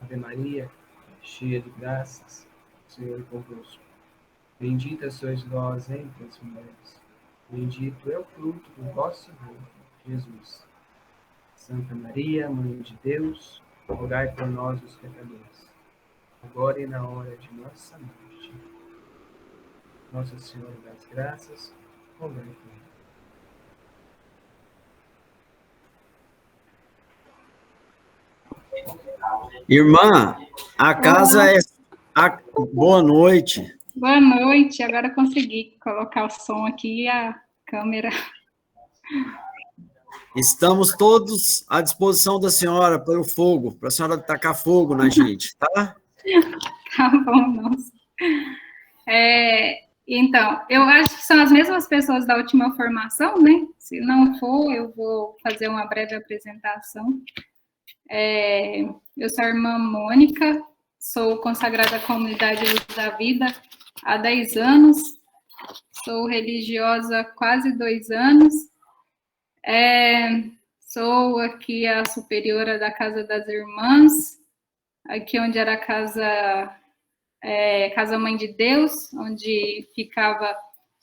Ave Maria, cheia de graças, o Senhor é convosco. Bendita sois vós entre as mulheres. Bendito é o fruto do vosso ventre, Jesus. Santa Maria, Mãe de Deus, rogai por nós, os pecadores, agora e na hora de nossa morte. Nossa Senhora das Graças, rogai por nós. Irmã, a casa é... Boa noite. Boa noite, agora consegui colocar o som aqui e a câmera. Estamos todos à disposição da senhora pelo fogo, para a senhora tacar fogo na gente, tá? Tá bom, nossa. Então, eu acho que são as mesmas pessoas da última formação, né? Se não for, eu vou fazer uma breve apresentação. Eu sou a irmã Mônica, sou consagrada à comunidade Luz da Vida há 10 anos, sou religiosa há quase 2 anos, sou aqui a superiora da Casa das Irmãs, aqui onde era a Casa Mãe de Deus, onde ficava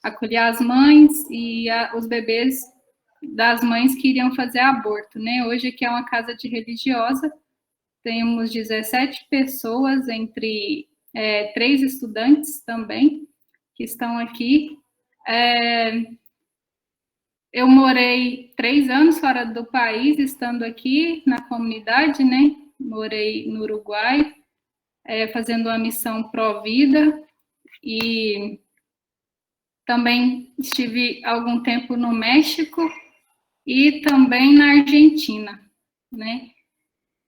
acolher as mães e os bebês das mães que iriam fazer aborto, né? Hoje aqui é uma casa de religiosa, temos 17 pessoas, entre 3 estudantes também, que estão aqui. Eu morei 3 anos fora do país, estando aqui na comunidade, né? Morei no Uruguai, fazendo uma missão pró-vida, e também estive algum tempo no México e também na Argentina, né?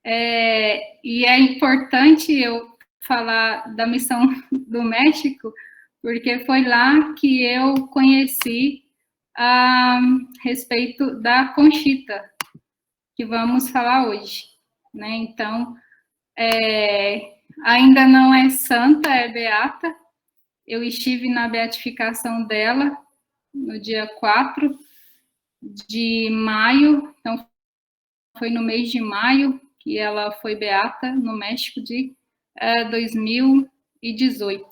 E é importante eu falar da missão do México, porque foi lá que eu conheci a respeito da Conchita, que vamos falar hoje, né? Então, ainda não é santa, é beata. Eu estive na beatificação dela no dia 4 de maio, então foi no mês de maio que ela foi beata no México de 2018.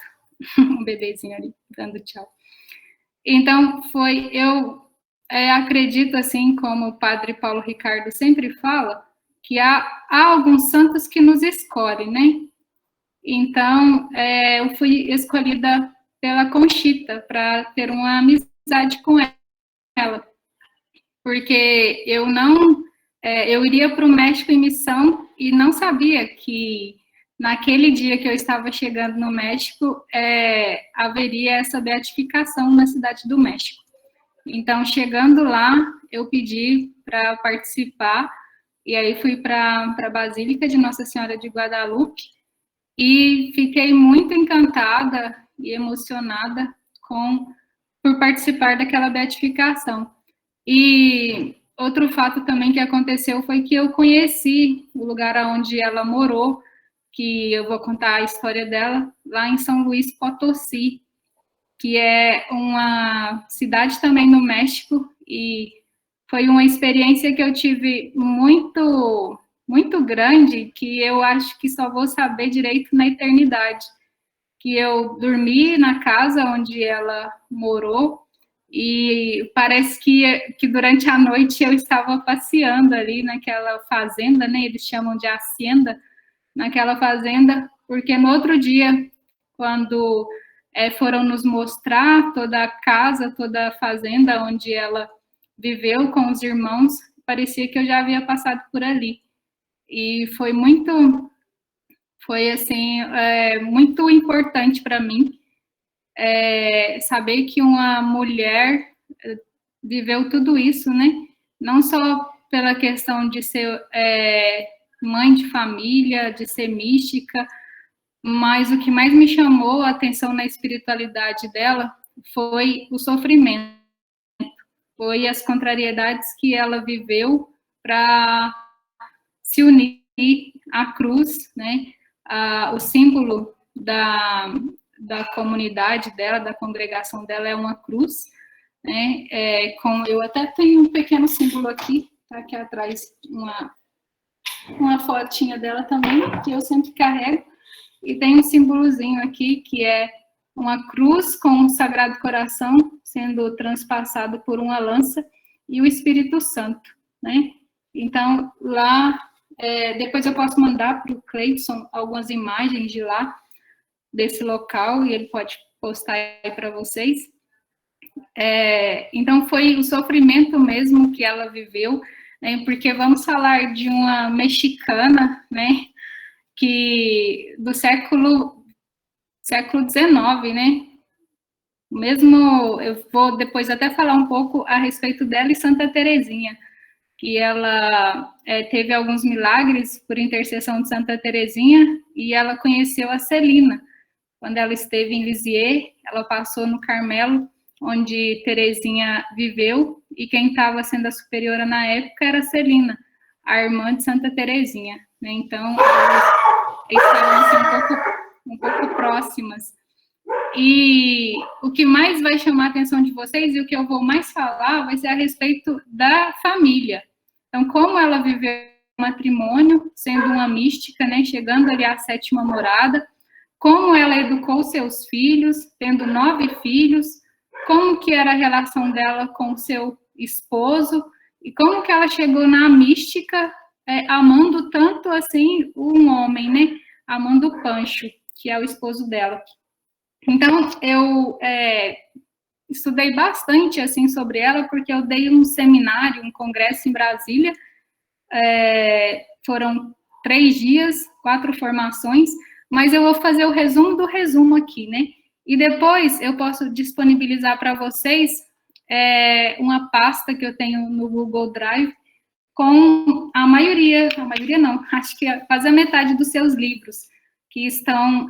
Um bebezinho ali dando tchau. Então, eu acredito, assim como o padre Paulo Ricardo sempre fala, que há alguns santos que nos escolhem, né? Então, eu fui escolhida pela Conchita para ter uma amizade com ela, porque eu iria para o México em missão e não sabia que naquele dia que eu estava chegando no México, haveria essa beatificação na cidade do México. Então, chegando lá, eu pedi para participar, e aí fui para a Basílica de Nossa Senhora de Guadalupe, e fiquei muito encantada e emocionada por participar daquela beatificação. E outro fato também que aconteceu foi que eu conheci o lugar onde ela morou, que eu vou contar a história dela, lá em São Luís Potosí, que é uma cidade também no México, e foi uma experiência que eu tive muito, muito grande, que eu acho que só vou saber direito na eternidade, que eu dormi na casa onde ela morou, e parece que durante a noite eu estava passeando ali naquela fazenda, né, eles chamam de hacienda, naquela fazenda, porque no outro dia, quando foram nos mostrar toda a casa, toda a fazenda onde ela viveu com os irmãos, parecia que eu já havia passado por ali. E foi assim, muito importante para mim saber que uma mulher viveu tudo isso, né? Não só pela questão de ser mãe de família, de ser mística, mas o que mais me chamou a atenção na espiritualidade dela foi o sofrimento, foi as contrariedades que ela viveu para se unir à cruz, né? O símbolo da comunidade dela, da congregação dela, é uma cruz, né? Eu até tenho um pequeno símbolo aqui, tá aqui atrás, uma fotinha dela também, que eu sempre carrego, e tem um símbolozinho aqui, que é uma cruz com um Sagrado Coração sendo transpassado por uma lança, e o Espírito Santo, né? Então, lá, depois eu posso mandar para o Cleidson algumas imagens de lá, desse local, e ele pode postar aí para vocês. Então, foi o sofrimento mesmo que ela viveu, né? Porque vamos falar de uma mexicana, né? Que do século XIX, né? Mesmo, eu vou depois até falar um pouco a respeito dela e Santa Teresinha, que ela teve alguns milagres por intercessão de Santa Teresinha, e ela conheceu a Celina. Quando ela esteve em Lisieux, ela passou no Carmelo, onde Teresinha viveu, e quem estava sendo a superiora na época era Celina, a irmã de Santa Teresinha, né? Então, elas estavam assim, um pouco próximas. E o que mais vai chamar a atenção de vocês, e o que eu vou mais falar, vai ser a respeito da família. Então, como ela viveu o matrimônio, sendo uma mística, né, chegando ali à 7ª morada, como ela educou seus filhos, tendo 9 filhos, como que era a relação dela com seu esposo, e como que ela chegou na mística, amando tanto assim um homem, né, amando o Pancho, que é o esposo dela. Então, eu estudei bastante, assim, sobre ela, porque eu dei um seminário, um congresso em Brasília, foram 3 dias, 4 formações, mas eu vou fazer o resumo do resumo aqui, né? E depois eu posso disponibilizar para vocês uma pasta que eu tenho no Google Drive, com a maioria não, acho que quase a metade dos seus livros, que estão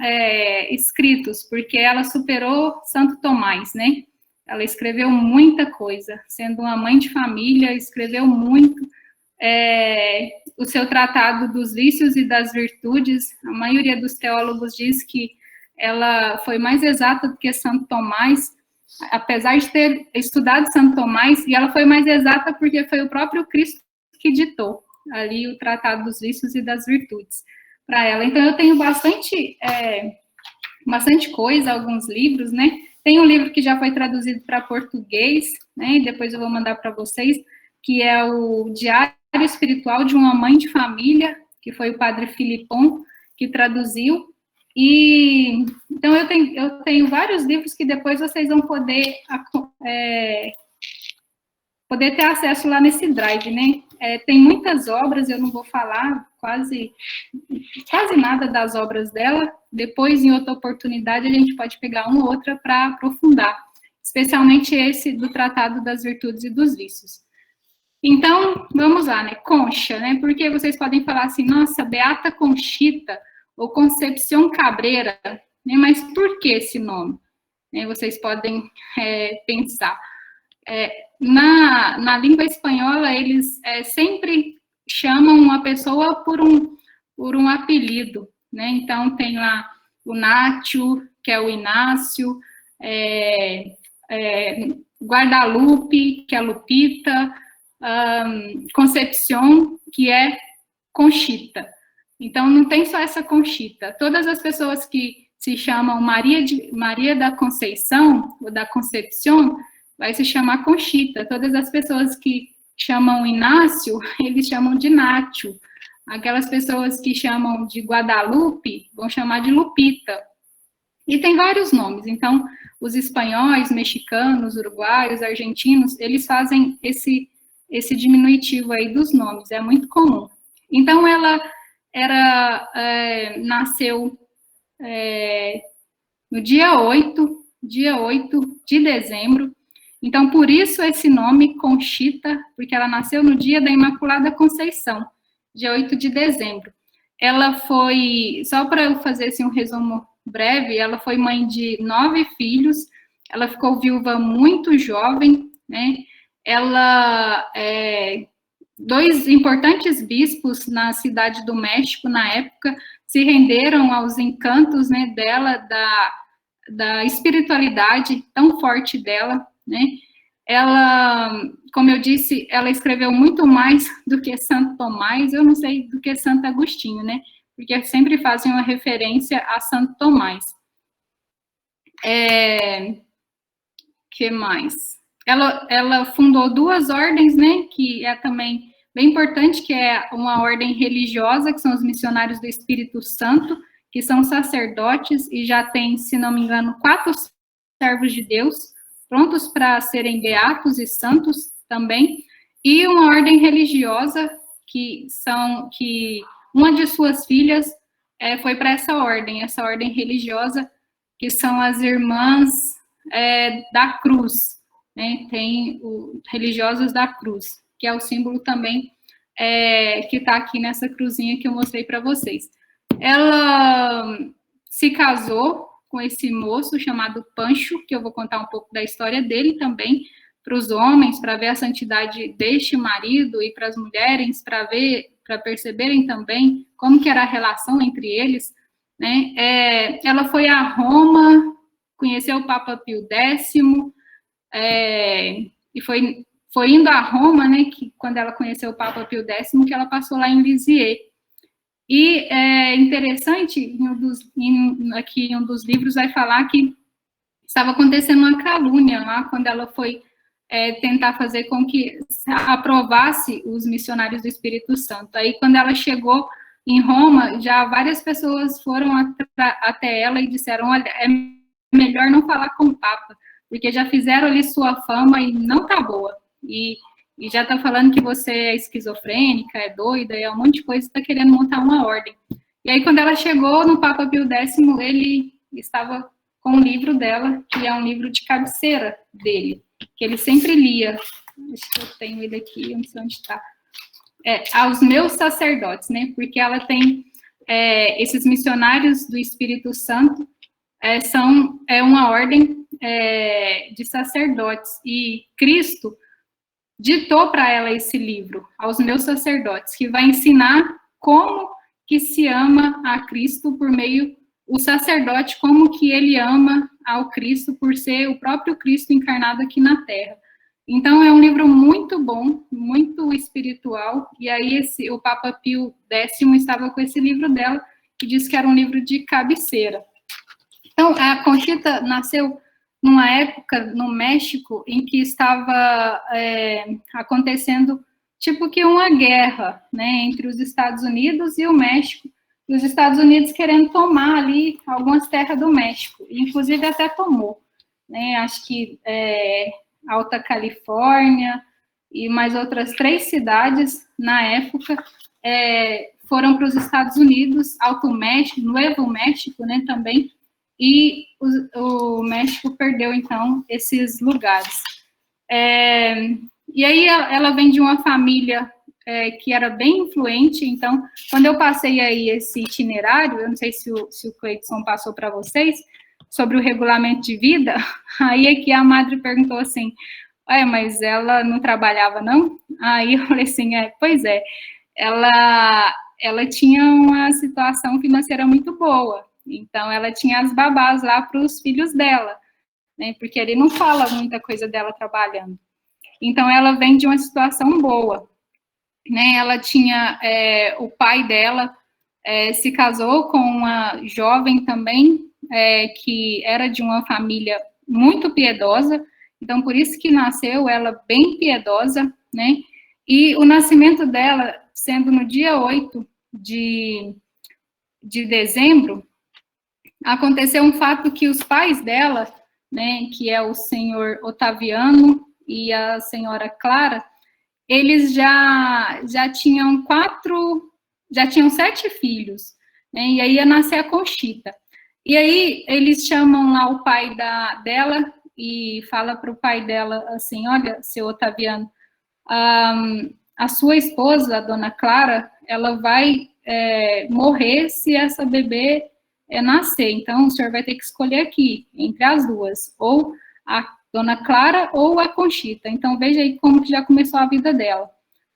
escritos, porque ela superou Santo Tomás, né? Ela escreveu muita coisa, sendo uma mãe de família, escreveu muito. O seu Tratado dos Vícios e das Virtudes, a maioria dos teólogos diz que ela foi mais exata do que Santo Tomás, apesar de ter estudado Santo Tomás, e ela foi mais exata porque foi o próprio Cristo que ditou ali o Tratado dos Vícios e das Virtudes para ela. Então, eu tenho bastante coisa, alguns livros, né? Tem um livro que já foi traduzido para português, né? E depois eu vou mandar para vocês, que é o Diário Espiritual de uma Mãe de Família, que foi o Padre Filipon que traduziu. E então eu tenho vários livros que depois vocês vão poder ter acesso lá nesse drive, né? Tem muitas obras, eu não vou falar quase nada das obras dela. Depois, em outra oportunidade, a gente pode pegar uma ou outra para aprofundar, especialmente esse do Tratado das Virtudes e dos Vícios. Então, vamos lá, né? Concha, né? Porque vocês podem falar assim, nossa, Beata Conchita, ou Concepción Cabrera, né? Mas por que esse nome? Vocês podem pensar. Na língua espanhola, eles sempre chamam uma pessoa por um apelido, né? Então, tem lá o Nacho, que é o Inácio, Guadalupe, que é a Lupita, Concepción, que é Conchita. Então, não tem só essa Conchita. Todas as pessoas que se chamam Maria da Conceição, ou da Concepción, vai se chamar Conchita. Todas as pessoas que chamam Inácio, eles chamam de Nacho. Aquelas pessoas que chamam de Guadalupe, vão chamar de Lupita. E tem vários nomes. Então, os espanhóis, mexicanos, uruguaios, argentinos, eles fazem esse diminutivo aí dos nomes. É muito comum. Então, ela nasceu no dia 8 de dezembro. Então, por isso esse nome, Conchita, porque ela nasceu no dia da Imaculada Conceição, dia 8 de dezembro. Ela foi, só para eu fazer assim, um resumo breve, ela foi mãe de 9 filhos, ela ficou viúva muito jovem, né? Ela, 2 importantes bispos na cidade do México, na época, se renderam aos encantos, né, dela, da espiritualidade tão forte dela, né? ela, como eu disse, ela escreveu muito mais do que Santo Tomás, eu não sei do que Santo Agostinho, né? Porque sempre fazem uma referência a Santo Tomás. Que mais? Ela fundou 2 ordens, né? Que é também bem importante, que é uma ordem religiosa, que são os missionários do Espírito Santo, que são sacerdotes e já tem, se não me engano, 4 servos de Deus, prontos para serem beatos e santos também, e uma ordem religiosa que uma de suas filhas foi para essa ordem religiosa, que são as irmãs da cruz, né? Tem os religiosos da cruz, que é o símbolo também que está aqui nessa cruzinha que eu mostrei para vocês. Ela se casou com esse moço chamado Pancho, que eu vou contar um pouco da história dele também, para os homens, para ver a santidade deste marido, e para as mulheres, para perceberem também como que era a relação entre eles, né? Ela foi a Roma, conheceu o Papa Pio X, e foi indo a Roma, né, que quando ela conheceu o Papa Pio X, que ela passou lá em Lisieux. E é interessante, aqui em um dos livros vai falar que estava acontecendo uma calúnia lá, quando ela foi tentar fazer com que aprovasse os missionários do Espírito Santo. Aí, quando ela chegou em Roma, já várias pessoas foram até ela e disseram, olha, é melhor não falar com o Papa, porque já fizeram ali sua fama e não tá boa. E já tá falando que você é esquizofrênica, é doida, é um monte de coisa, tá querendo montar uma ordem. E aí, quando ela chegou no Papa Pio X, ele estava com o livro dela, que é um livro de cabeceira dele, que ele sempre lia. Acho que eu tenho ele aqui, não sei onde está. Aos meus sacerdotes, né? Porque ela tem esses missionários do Espírito Santo, são uma ordem de sacerdotes, e Cristo ditou para ela esse livro, Aos Meus Sacerdotes, que vai ensinar como que se ama a Cristo por meio o sacerdote, como que ele ama ao Cristo por ser o próprio Cristo encarnado aqui na Terra. Então, é um livro muito bom, muito espiritual, e aí o Papa Pio X estava com esse livro dela, que diz que era um livro de cabeceira. Então, a Conchita nasceu numa época no México em que estava acontecendo tipo que uma guerra, né, entre os Estados Unidos e o México, e os Estados Unidos querendo tomar ali algumas terras do México, inclusive até tomou, né, acho que Alta Califórnia e mais outras 3 cidades na época foram para os Estados Unidos, Alto México, Novo México, né, também, e o México perdeu, então, esses lugares. E aí ela vem de uma família que era bem influente, então, quando eu passei aí esse itinerário, eu não sei se o Cleidson passou para vocês, sobre o regulamento de vida, aí aqui a madre perguntou assim, mas ela não trabalhava, não? Aí eu falei assim, pois é, ela tinha uma situação financeira muito boa, então ela tinha as babás lá para os filhos dela, né, porque ele não fala muita coisa dela trabalhando. Então ela vem de uma situação boa, né, ela tinha, o pai dela se casou com uma jovem também, que era de uma família muito piedosa, então por isso que nasceu ela bem piedosa, né, e o nascimento dela, sendo no dia 8 de dezembro, aconteceu um fato que os pais dela, né, que é o senhor Otaviano e a senhora Clara, eles já tinham 7 filhos, né, e aí ia nascer a Conchita. E aí eles chamam lá o pai dela e fala para o pai dela assim, olha, seu Otaviano, a sua esposa, a dona Clara, ela vai morrer se essa bebê nascer, então o senhor vai ter que escolher aqui, entre as duas, ou a dona Clara ou a Conchita, então veja aí como que já começou a vida dela,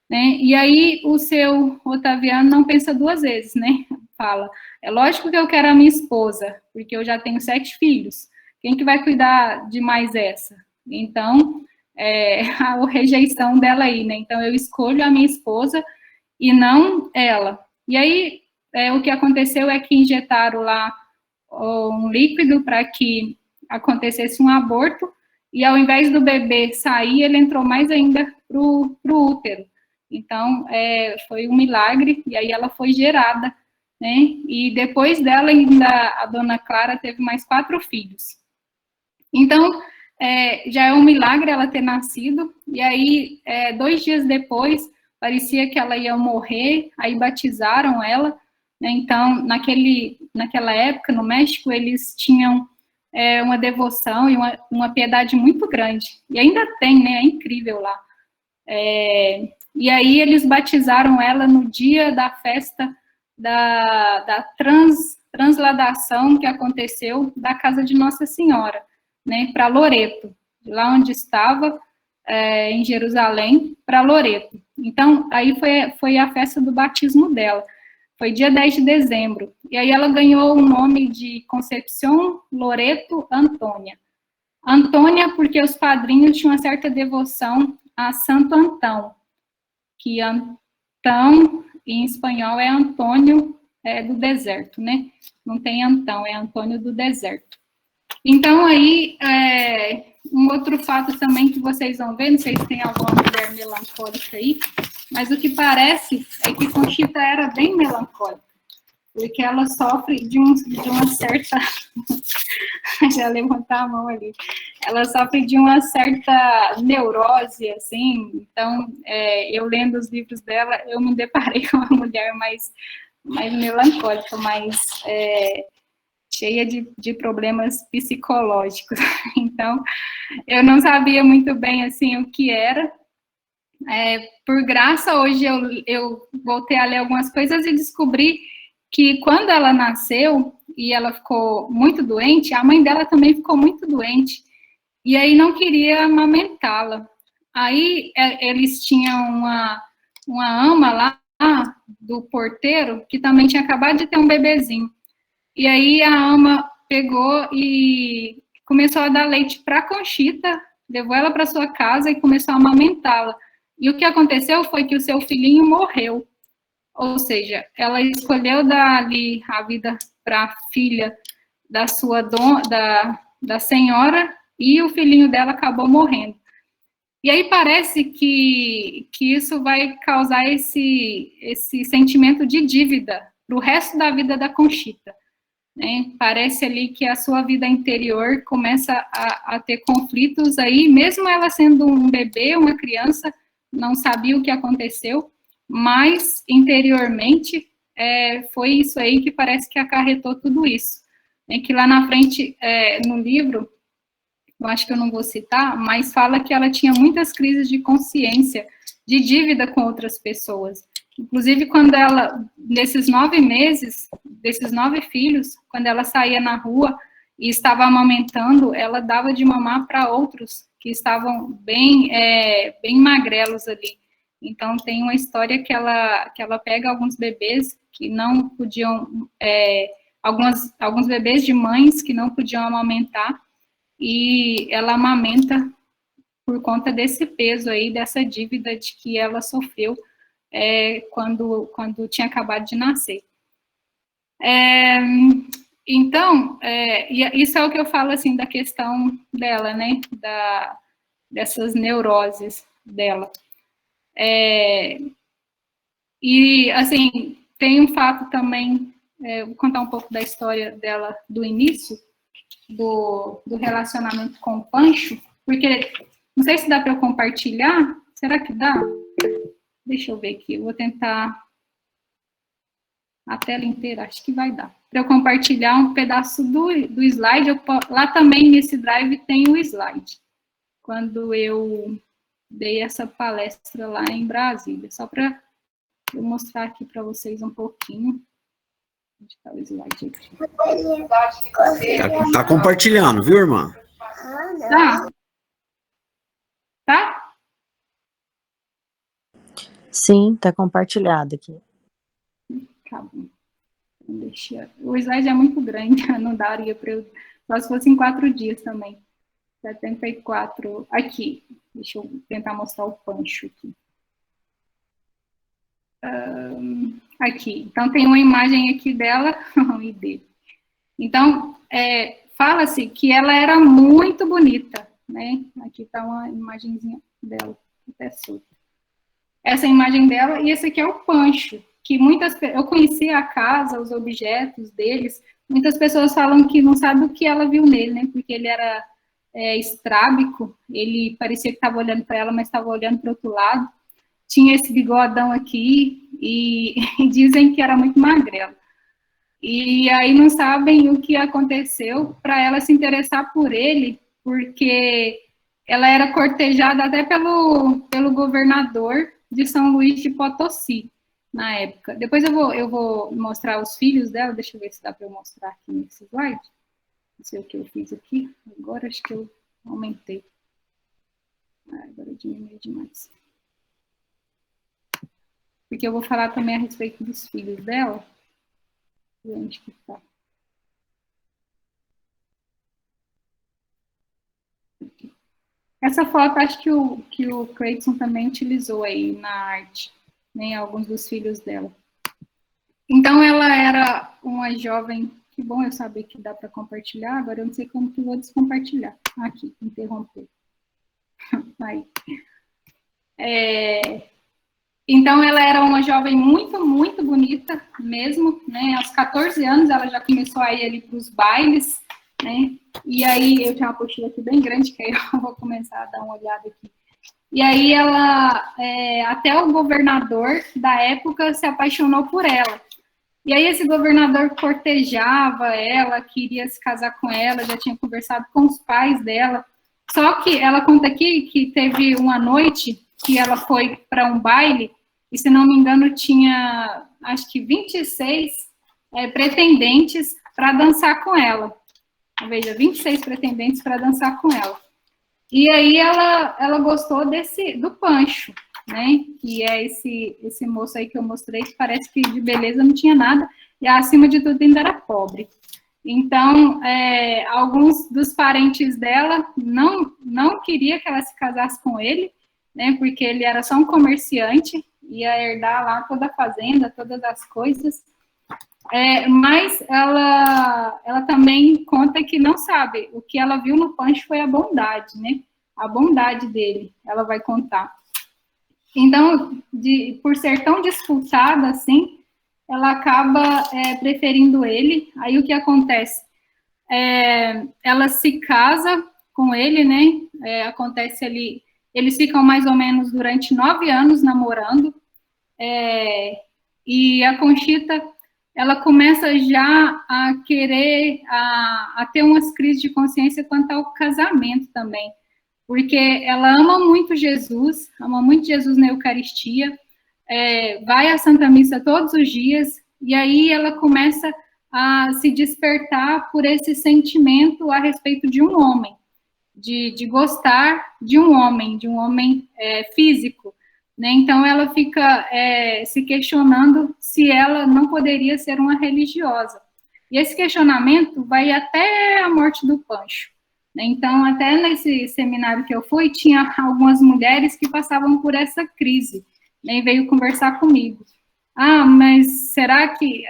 né, e aí o seu Otaviano não pensa 2 vezes, né, fala, é lógico que eu quero a minha esposa, porque eu já tenho 7 filhos, quem que vai cuidar de mais essa? Então, a rejeição dela aí, né? Então, eu escolho a minha esposa e não ela. E aí, o que aconteceu é que injetaram lá um líquido para que acontecesse um aborto, e ao invés do bebê sair, ele entrou mais ainda pro útero. Então, foi um milagre, e aí ela foi gerada, né? E depois dela, ainda, a dona Clara teve mais 4 filhos. Então, já é um milagre ela ter nascido, e aí, 2 dias depois, parecia que ela ia morrer, aí batizaram ela, né? Então, naquela época, no México, eles tinham uma devoção e uma piedade muito grande, e ainda tem, né? É incrível lá. E aí, eles batizaram ela no dia da festa da transladação que aconteceu da casa de Nossa Senhora, né, para Loreto, de lá onde estava, em Jerusalém, para Loreto. Então, aí foi a festa do batismo dela, foi dia 10 de dezembro, e aí ela ganhou o nome de Concepción Loreto Antônia. Antônia, porque os padrinhos tinham uma certa devoção a Santo Antão, que Antão, em espanhol, é Antônio do deserto, né? Não tem Antão, é Antônio do deserto. Então, aí, um outro fato também que vocês vão ver, não sei se tem alguma mulher melancólica aí, mas o que parece é que Conchita era bem melancólica, porque ela sofre de uma certa... Já levantar a mão ali. Ela sofre de uma certa neurose, assim, então, eu lendo os livros dela, eu me deparei com uma mulher mais melancólica, mais... cheia de problemas psicológicos. Então, eu não sabia muito bem, assim, o que era. Por graça, hoje eu voltei a ler algumas coisas e descobri que quando ela nasceu e ela ficou muito doente, a mãe dela também ficou muito doente, e aí não queria amamentá-la. Aí eles tinham uma ama lá do porteiro, que também tinha acabado de ter um bebezinho. E aí a ama pegou e começou a dar leite para a Conchita, levou ela para sua casa e começou a amamentá-la. E o que aconteceu foi que o seu filhinho morreu. Ou seja, ela escolheu dar ali a vida para a filha da sua da senhora, e o filhinho dela acabou morrendo. E aí parece que isso vai causar esse sentimento de dívida para o resto da vida da Conchita. Né? Parece ali que a sua vida interior começa a ter conflitos aí, mesmo ela sendo um bebê, uma criança, não sabia o que aconteceu, mas interiormente foi isso aí que parece que acarretou tudo isso. Que lá na frente, no livro, eu acho que eu não vou citar, mas fala que ela tinha muitas crises de consciência, de dívida com outras pessoas. Inclusive, quando ela, nesses 9 meses, desses 9 filhos, quando ela saía na rua e estava amamentando, ela dava de mamar para outros que estavam bem magrelos ali. Então, tem uma história que ela pega alguns bebês que não podiam, alguns bebês de mães que não podiam amamentar, e ela amamenta por conta desse peso aí, dessa dívida de que ela sofreu quando tinha acabado de nascer. Então, isso é o que eu falo, assim, da questão dela, né, dessas neuroses dela. E, assim, tem um fato também, vou contar um pouco da história dela do início, do relacionamento com o Pancho, porque, não sei se dá para eu compartilhar, será que dá? Deixa eu ver aqui, eu vou tentar a tela inteira, acho que vai dar. Para eu compartilhar um pedaço do slide, lá também nesse drive tem o slide, quando eu dei essa palestra lá em Brasília, só para eu mostrar aqui para vocês um pouquinho. Onde está o slide aqui? Tá compartilhando, viu, irmã? Tá? Tá? Sim, tá compartilhado aqui. Tá bom. O slide é muito grande, não daria para eu... Só se fosse em 4 dias também. 74. Aqui. Deixa eu tentar mostrar o Pancho aqui. Aqui. Então, tem uma imagem aqui dela e dele. Então, fala-se que ela era muito bonita, né? Aqui está uma imagenzinha dela, até solta. Essa imagem dela, e esse aqui é o Pancho, que eu conheci a casa, os objetos deles, muitas pessoas falam que não sabem o que ela viu nele, né? Porque ele era estrábico, ele parecia que estava olhando para ela, mas estava olhando para o outro lado. Tinha esse bigodão aqui, e dizem que era muito magrelo. E aí não sabem o que aconteceu para ela se interessar por ele, porque ela era cortejada até pelo governador de São Luís de Potosí, na época. Depois eu vou mostrar os filhos dela, deixa eu ver se dá para eu mostrar aqui nesse slide. Não sei o que eu fiz aqui, agora acho que eu aumentei. Agora eu diminui demais. Porque eu vou falar também a respeito dos filhos dela. Onde que tá? Aqui. Essa foto acho que o Cleiton também utilizou aí na arte, né, alguns dos filhos dela. Então, ela era uma jovem, que bom eu saber que dá para compartilhar, agora eu não sei como que eu vou descompartilhar. Aqui, interromper. Aí. Então, ela era uma jovem muito, muito bonita mesmo, né? Aos 14 anos, ela já começou a ir ali para os bailes, né? E aí, eu tinha uma apostila aqui bem grande, que aí eu vou começar a dar uma olhada aqui. E aí, ela, até o governador da época se apaixonou por ela. E aí, esse governador cortejava ela, queria se casar com ela, já tinha conversado com os pais dela. Só que ela conta aqui que teve uma noite que ela foi para um baile, e se não me engano tinha, acho que 26 pretendentes para dançar com ela. Veja, 26 pretendentes para dançar com ela. E aí ela gostou do Pancho, né? Que é esse moço aí que eu mostrei, que parece que de beleza não tinha nada, e acima de tudo ainda era pobre. Então, alguns dos parentes dela não queria que ela se casasse com ele, né, porque ele era só um comerciante, ia herdar lá toda a fazenda, todas as coisas, mas ela também conta que não sabe, o que ela viu no Pancho foi a bondade, né, a bondade dele, ela vai contar. Então, por ser tão disputada assim, ela acaba preferindo ele. Aí o que acontece? Ela se casa com ele, né? Acontece ali, eles ficam mais ou menos durante 9 anos namorando, e a Conchita, ela começa já a querer, a ter umas crises de consciência quanto ao casamento também, porque ela ama muito Jesus na Eucaristia, vai à Santa Missa todos os dias, e aí ela começa a se despertar por esse sentimento a respeito de um homem, de gostar de um homem físico, né? Então ela fica se questionando se ela não poderia ser uma religiosa. E esse questionamento vai até a morte do Pancho, né? Então, até nesse seminário que eu fui, tinha algumas mulheres que passavam por essa crise, né, e veio conversar comigo. Mas será que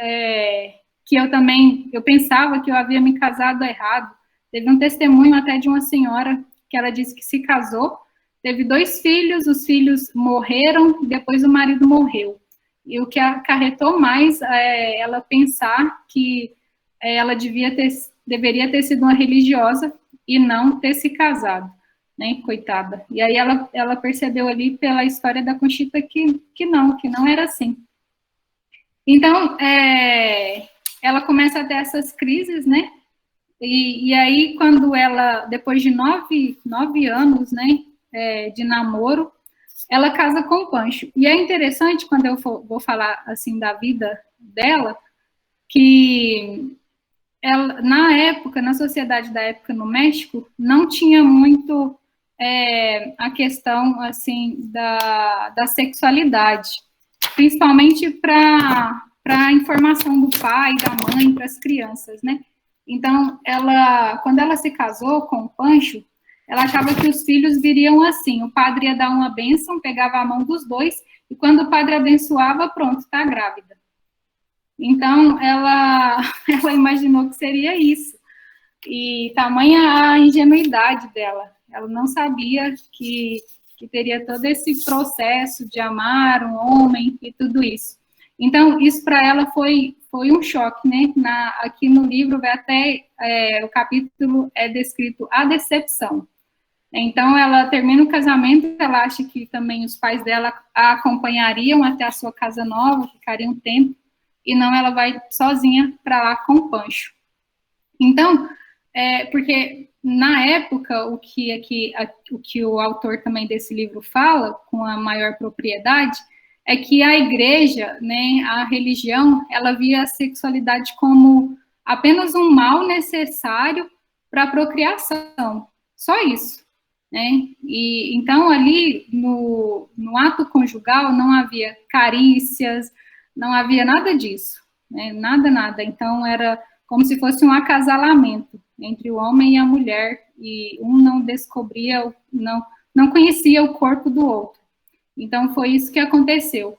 eu pensava que eu havia me casado errado? Teve um testemunho até de uma senhora que ela disse que se casou, teve 2 filhos, os filhos morreram, depois o marido morreu. E o que acarretou mais ela pensar que ela deveria ter sido uma religiosa e não ter se casado, né, coitada. E aí ela percebeu ali pela história da Conchita que não era assim. Então, ela começa a ter essas crises, né, e aí quando ela, depois de 9 anos, né, de namoro, ela casa com o Pancho. E é interessante, quando eu vou falar, assim, da vida dela, que ela, na sociedade da época no México, não tinha muito a questão, assim, da sexualidade, principalmente para a informação do pai, da mãe, para as crianças, né? Então, quando ela se casou com o Pancho, ela achava que os filhos viriam assim, o padre ia dar uma bênção, pegava a mão dos dois, e quando o padre abençoava, pronto, está grávida. Então, ela imaginou que seria isso. E tamanha a ingenuidade dela. Ela não sabia que teria todo esse processo de amar um homem e tudo isso. Então, isso para ela foi um choque, né? Aqui no livro, vai até o capítulo é descrito a decepção. Então, ela termina o casamento, ela acha que também os pais dela a acompanhariam até a sua casa nova, ficariam um tempo, e não, ela vai sozinha para lá com o Pancho. Então, porque na época, o que o autor também desse livro fala, com a maior propriedade, é que a igreja, né, a religião, ela via a sexualidade como apenas um mal necessário para a procriação, só isso. Né? E então ali no ato conjugal não havia carícias, não havia nada disso, né? Nada. Então era como se fosse um acasalamento entre o homem e a mulher, e um não descobria, não conhecia o corpo do outro. Então foi isso que aconteceu.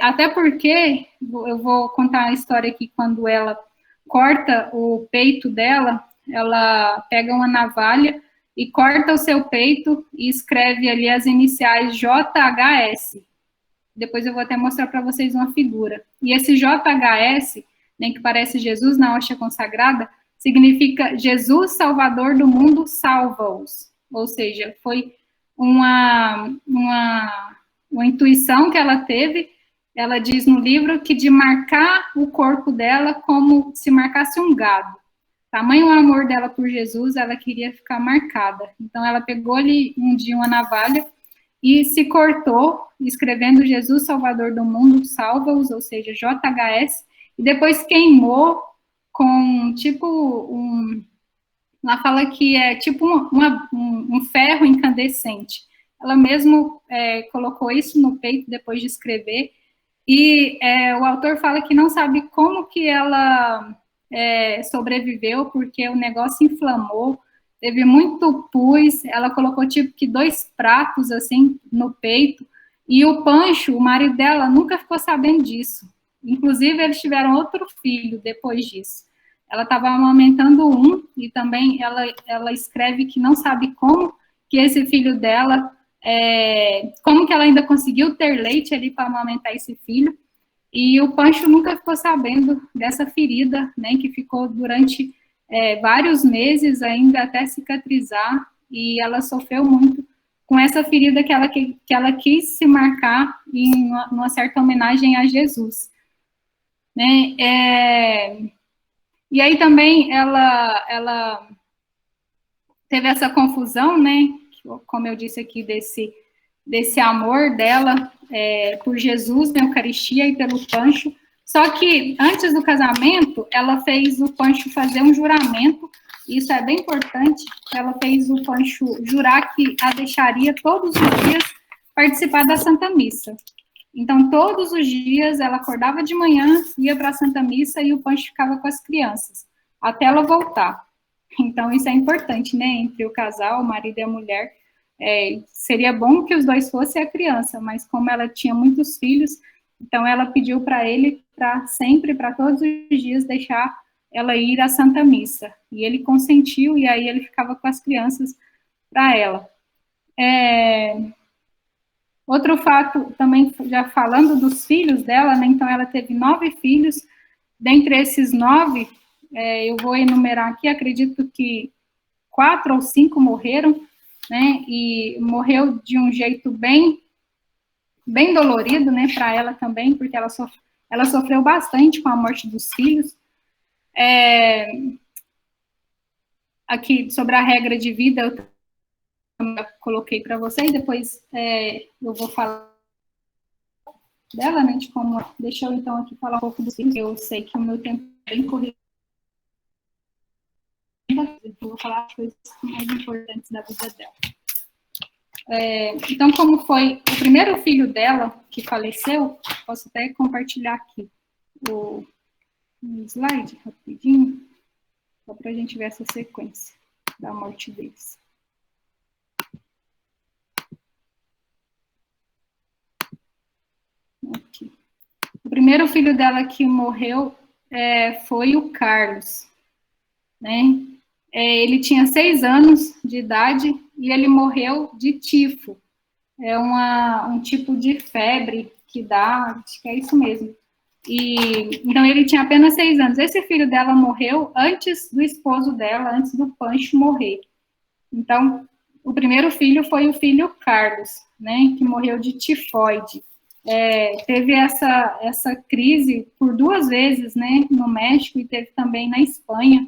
Até porque eu vou contar a história aqui, quando ela corta o peito dela, ela pega uma navalha e corta o seu peito e escreve ali as iniciais JHS. Depois eu vou até mostrar para vocês uma figura. E esse JHS, né, que parece Jesus na hóstia consagrada, significa Jesus Salvador do mundo, salva-os. Ou seja, foi uma intuição que ela teve. Ela diz no livro que de marcar o corpo dela como se marcasse um gado. Tamanho o amor dela por Jesus, ela queria ficar marcada. Então, ela pegou ali um dia uma navalha e se cortou, escrevendo Jesus Salvador do mundo, salva-os, ou seja, JHS, e depois queimou com, tipo, ela fala que é tipo um ferro incandescente. Ela mesmo colocou isso no peito depois de escrever, e o autor fala que não sabe como que ela sobreviveu, porque o negócio inflamou, teve muito pus, ela colocou tipo que 2 pratos assim no peito, e o Pancho, o marido dela, nunca ficou sabendo disso. Inclusive, eles tiveram outro filho depois disso. Ela estava amamentando um, e também ela escreve que não sabe como que esse filho dela, como que ela ainda conseguiu ter leite ali para amamentar esse filho. E o Pancho nunca ficou sabendo dessa ferida, né, que ficou durante vários meses ainda até cicatrizar, e ela sofreu muito com essa ferida que ela quis se marcar em uma certa homenagem a Jesus. Né? E aí também ela teve essa confusão, né, como eu disse aqui, desse amor dela por Jesus na Eucaristia e pelo Pancho. Só que antes do casamento, ela fez o Pancho fazer um juramento, isso é bem importante, ela fez o Pancho jurar que a deixaria todos os dias participar da Santa Missa. Então, todos os dias, ela acordava de manhã, ia para a Santa Missa e o Pancho ficava com as crianças, até ela voltar. Então, isso é importante, né, entre o casal, o marido e a mulher. Seria bom que os dois fossem a criança, mas como ela tinha muitos filhos, então ela pediu para ele, para sempre, para todos os dias, deixar ela ir à Santa Missa. E ele consentiu, e aí ele ficava com as crianças para ela. Outro fato, também já falando dos filhos dela, né, então ela teve 9 filhos, dentre esses 9, eu vou enumerar aqui, acredito que 4 ou 5 morreram, né, e morreu de um jeito bem dolorido, né, para ela também, porque ela sofreu bastante com a morte dos filhos. Aqui, sobre a regra de vida, eu coloquei para vocês, depois eu vou falar dela, né, de como... Deixa eu, então, aqui falar um pouco dos filhos, eu sei que o meu tempo é bem corrido, eu vou falar as coisas mais importantes da vida dela. Então, como foi o primeiro filho dela que faleceu, posso até compartilhar aqui o slide rapidinho, só para a gente ver essa sequência da morte deles. primeiro filho dela que morreu foi o Carlos, né? Ele tinha 6 anos de idade e ele morreu de tifo. É um tipo de febre que dá, acho que é isso mesmo. Então, ele tinha apenas 6 anos. Esse filho dela morreu antes do esposo dela, antes do Pancho morrer. Então, o primeiro filho foi o filho Carlos, né, que morreu de tifoide. Teve essa crise por 2 vezes, né, no México, e teve também na Espanha.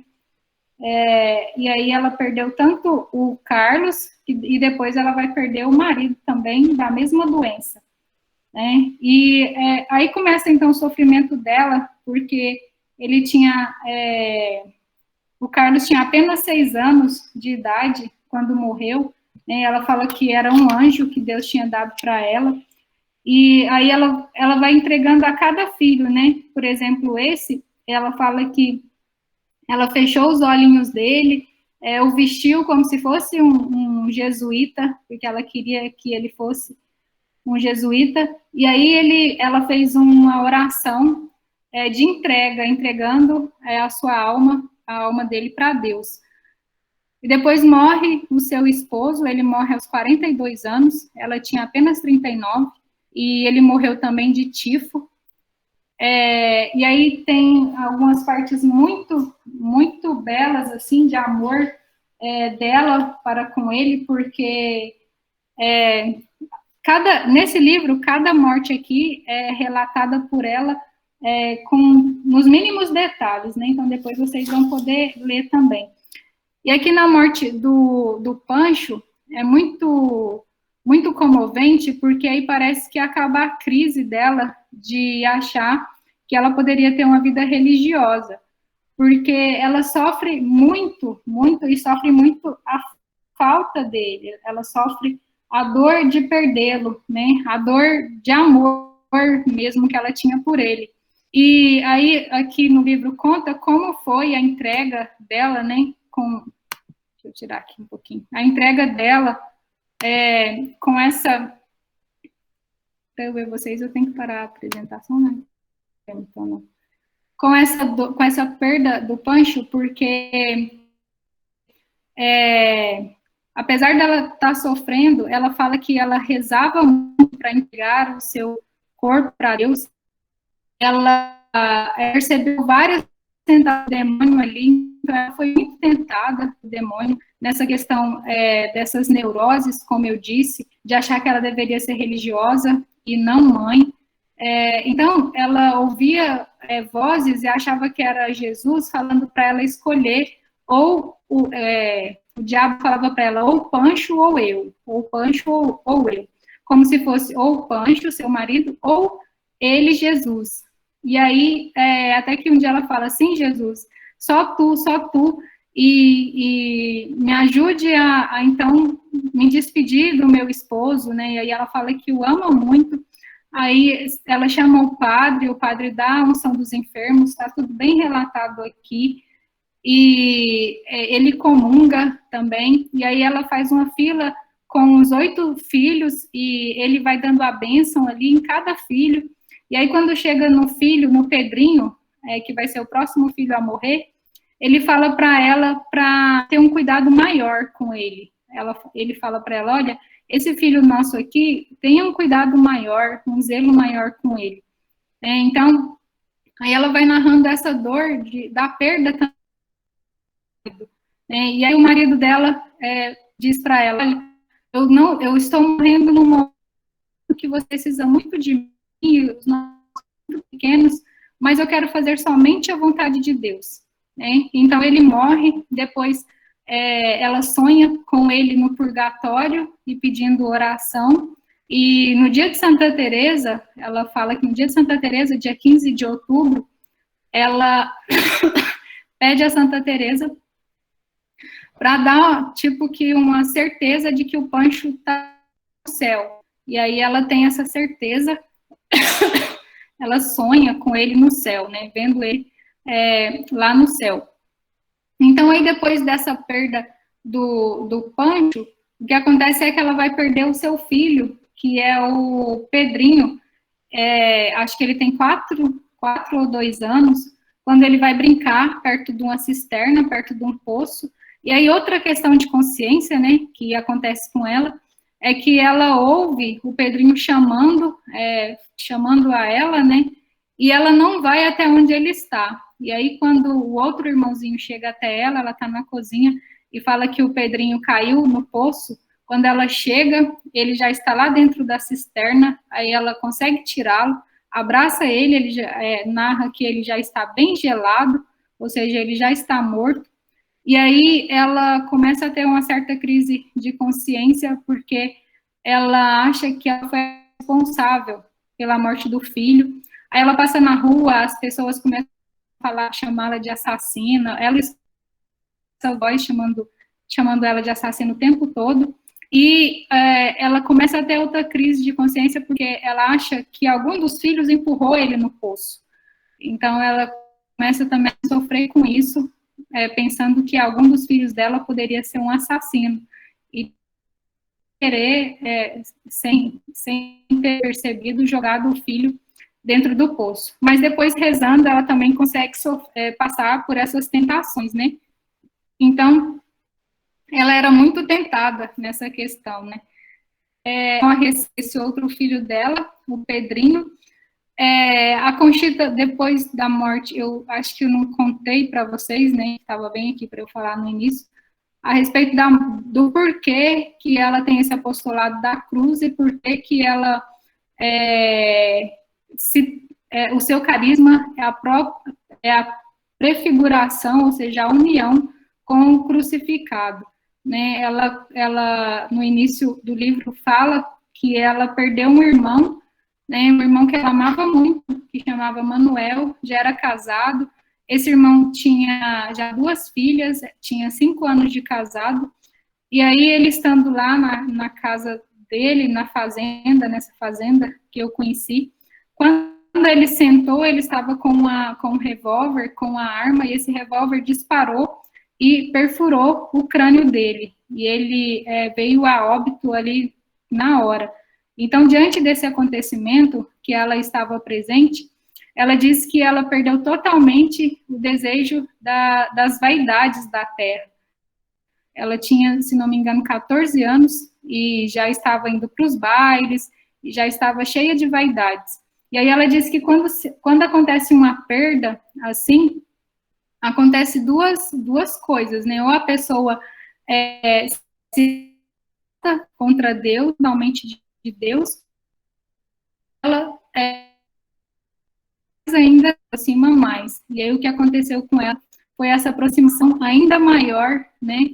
E aí ela perdeu tanto o Carlos, e depois ela vai perder o marido também, da mesma doença. Né? Aí começa, então, o sofrimento dela, porque ele tinha... o Carlos tinha apenas 6 anos de idade quando morreu, né? Ela fala que era um anjo que Deus tinha dado para ela, e aí ela vai entregando a cada filho, né? Por exemplo, ela fala que ela fechou os olhinhos dele, o vestiu como se fosse um jesuíta, porque ela queria que ele fosse um jesuíta, e aí ela fez uma oração de entrega, entregando a sua alma, a alma dele para Deus. E depois morre o seu esposo, ele morre aos 42 anos, ela tinha apenas 39, e ele morreu também de tifo. E aí tem algumas partes muito, muito belas, assim, de amor dela para com ele, porque nesse livro, cada morte aqui é relatada por ela nos mínimos detalhes, né? Então, depois vocês vão poder ler também. E aqui na morte do Pancho, é muito, muito comovente, porque aí parece que acaba a crise dela de achar que ela poderia ter uma vida religiosa, porque ela sofre muito, muito, e sofre muito a falta dele, ela sofre a dor de perdê-lo, né, a dor de amor mesmo que ela tinha por ele. E aí, aqui no livro conta como foi a entrega dela, né, deixa eu tirar aqui um pouquinho, a entrega dela com essa... Para eu ver vocês, eu tenho que parar a apresentação, né? Então, não. Com essa perda do Pancho, porque apesar dela estar sofrendo, ela fala que ela rezava muito para entregar o seu corpo para Deus. Ela recebeu várias tentações do demônio ali, então ela foi muito tentada do demônio nessa questão dessas neuroses, como eu disse, de achar que ela deveria ser religiosa e não mãe. Então, ela ouvia vozes e achava que era Jesus falando para ela escolher, ou o diabo falava para ela, ou Pancho ou eu, ou Pancho ou eu, como se fosse ou Pancho, seu marido, ou ele, Jesus. E aí, até que um dia ela fala assim, Jesus, só tu, e me ajude a então, me despedir do meu esposo, né? E aí ela fala que o ama muito. Aí ela chama o padre dá a unção dos enfermos, está tudo bem relatado aqui, e ele comunga também, e aí ela faz uma fila com os 8 filhos, e ele vai dando a bênção ali em cada filho, e aí quando chega no filho, no Pedrinho, que vai ser o próximo filho a morrer, ele fala para ela para ter um cuidado maior com ele. Ele fala para ela, olha, esse filho nosso aqui, tenha um cuidado maior, um zelo maior com ele. Então, aí ela vai narrando essa dor da perda também. E aí o marido dela diz para ela, eu estou morrendo num momento que você precisa muito de mim, os nossos muito pequenos, mas eu quero fazer somente a vontade de Deus. Então ele morre, depois ela sonha com ele no purgatório e pedindo oração, e no dia de Santa Teresa, ela fala que no dia de Santa Teresa, dia 15 de outubro, ela pede a Santa Teresa para dar, tipo, que uma certeza de que o Pancho está no céu, e aí ela tem essa certeza, ela sonha com ele no céu, né, vendo ele lá no céu. Então, aí depois dessa perda do Pancho, o que acontece é que ela vai perder o seu filho, que é o Pedrinho, acho que ele tem 4 4 ou 2 anos, quando ele vai brincar perto de uma cisterna, perto de um poço. E aí outra questão de consciência, né, que acontece com ela, é que ela ouve o Pedrinho chamando a ela, né, e ela não vai até onde ele está. E aí quando o outro irmãozinho chega até ela está na cozinha e fala que o Pedrinho caiu no poço. Quando ela chega, ele já está lá dentro da cisterna, aí ela consegue tirá-lo, abraça ele já, narra que ele já está bem gelado, ou seja, ele já está morto, e aí ela começa a ter uma certa crise de consciência, porque ela acha que ela foi responsável pela morte do filho. Aí ela passa na rua, as pessoas começam a chamá-la de assassina, ela escuta voz chamando ela de assassina o tempo todo, e ela começa a ter outra crise de consciência, porque ela acha que algum dos filhos empurrou ele no poço. Então ela começa também a sofrer com isso, pensando que algum dos filhos dela poderia ser um assassino, e querer, sem ter percebido, jogado o filho dentro do poço. Mas depois, rezando, ela também consegue passar por essas tentações, né? Então, ela era muito tentada nessa questão, né? Esse outro filho dela, o Pedrinho, a Conchita, depois da morte, eu acho que eu não contei para vocês, né? Estava bem aqui para eu falar no início, a respeito do porquê que ela tem esse apostolado da cruz e porquê que ela o seu carisma é a prefiguração, ou seja, a união com o crucificado, né? Ela no início do livro fala que ela perdeu um irmão, né? Um irmão que ela amava muito, que chamava Manuel, já era casado. Esse irmão tinha já 2 filhas, tinha 5 anos de casado, e aí ele estando lá na casa dele, nessa fazenda que eu conheci, quando ele sentou, ele estava com um revólver, com a arma, e esse revólver disparou e perfurou o crânio dele, e ele veio a óbito ali na hora. Então, diante desse acontecimento, que ela estava presente, ela disse que ela perdeu totalmente o desejo das vaidades da terra. Ela tinha, se não me engano, 14 anos, e já estava indo para os bailes, e já estava cheia de vaidades. E aí ela disse que quando acontece uma perda, assim, acontece duas coisas, né? Ou a pessoa se contra Deus, totalmente de Deus, ela ainda se aproxima mais. E aí o que aconteceu com ela foi essa aproximação ainda maior, né,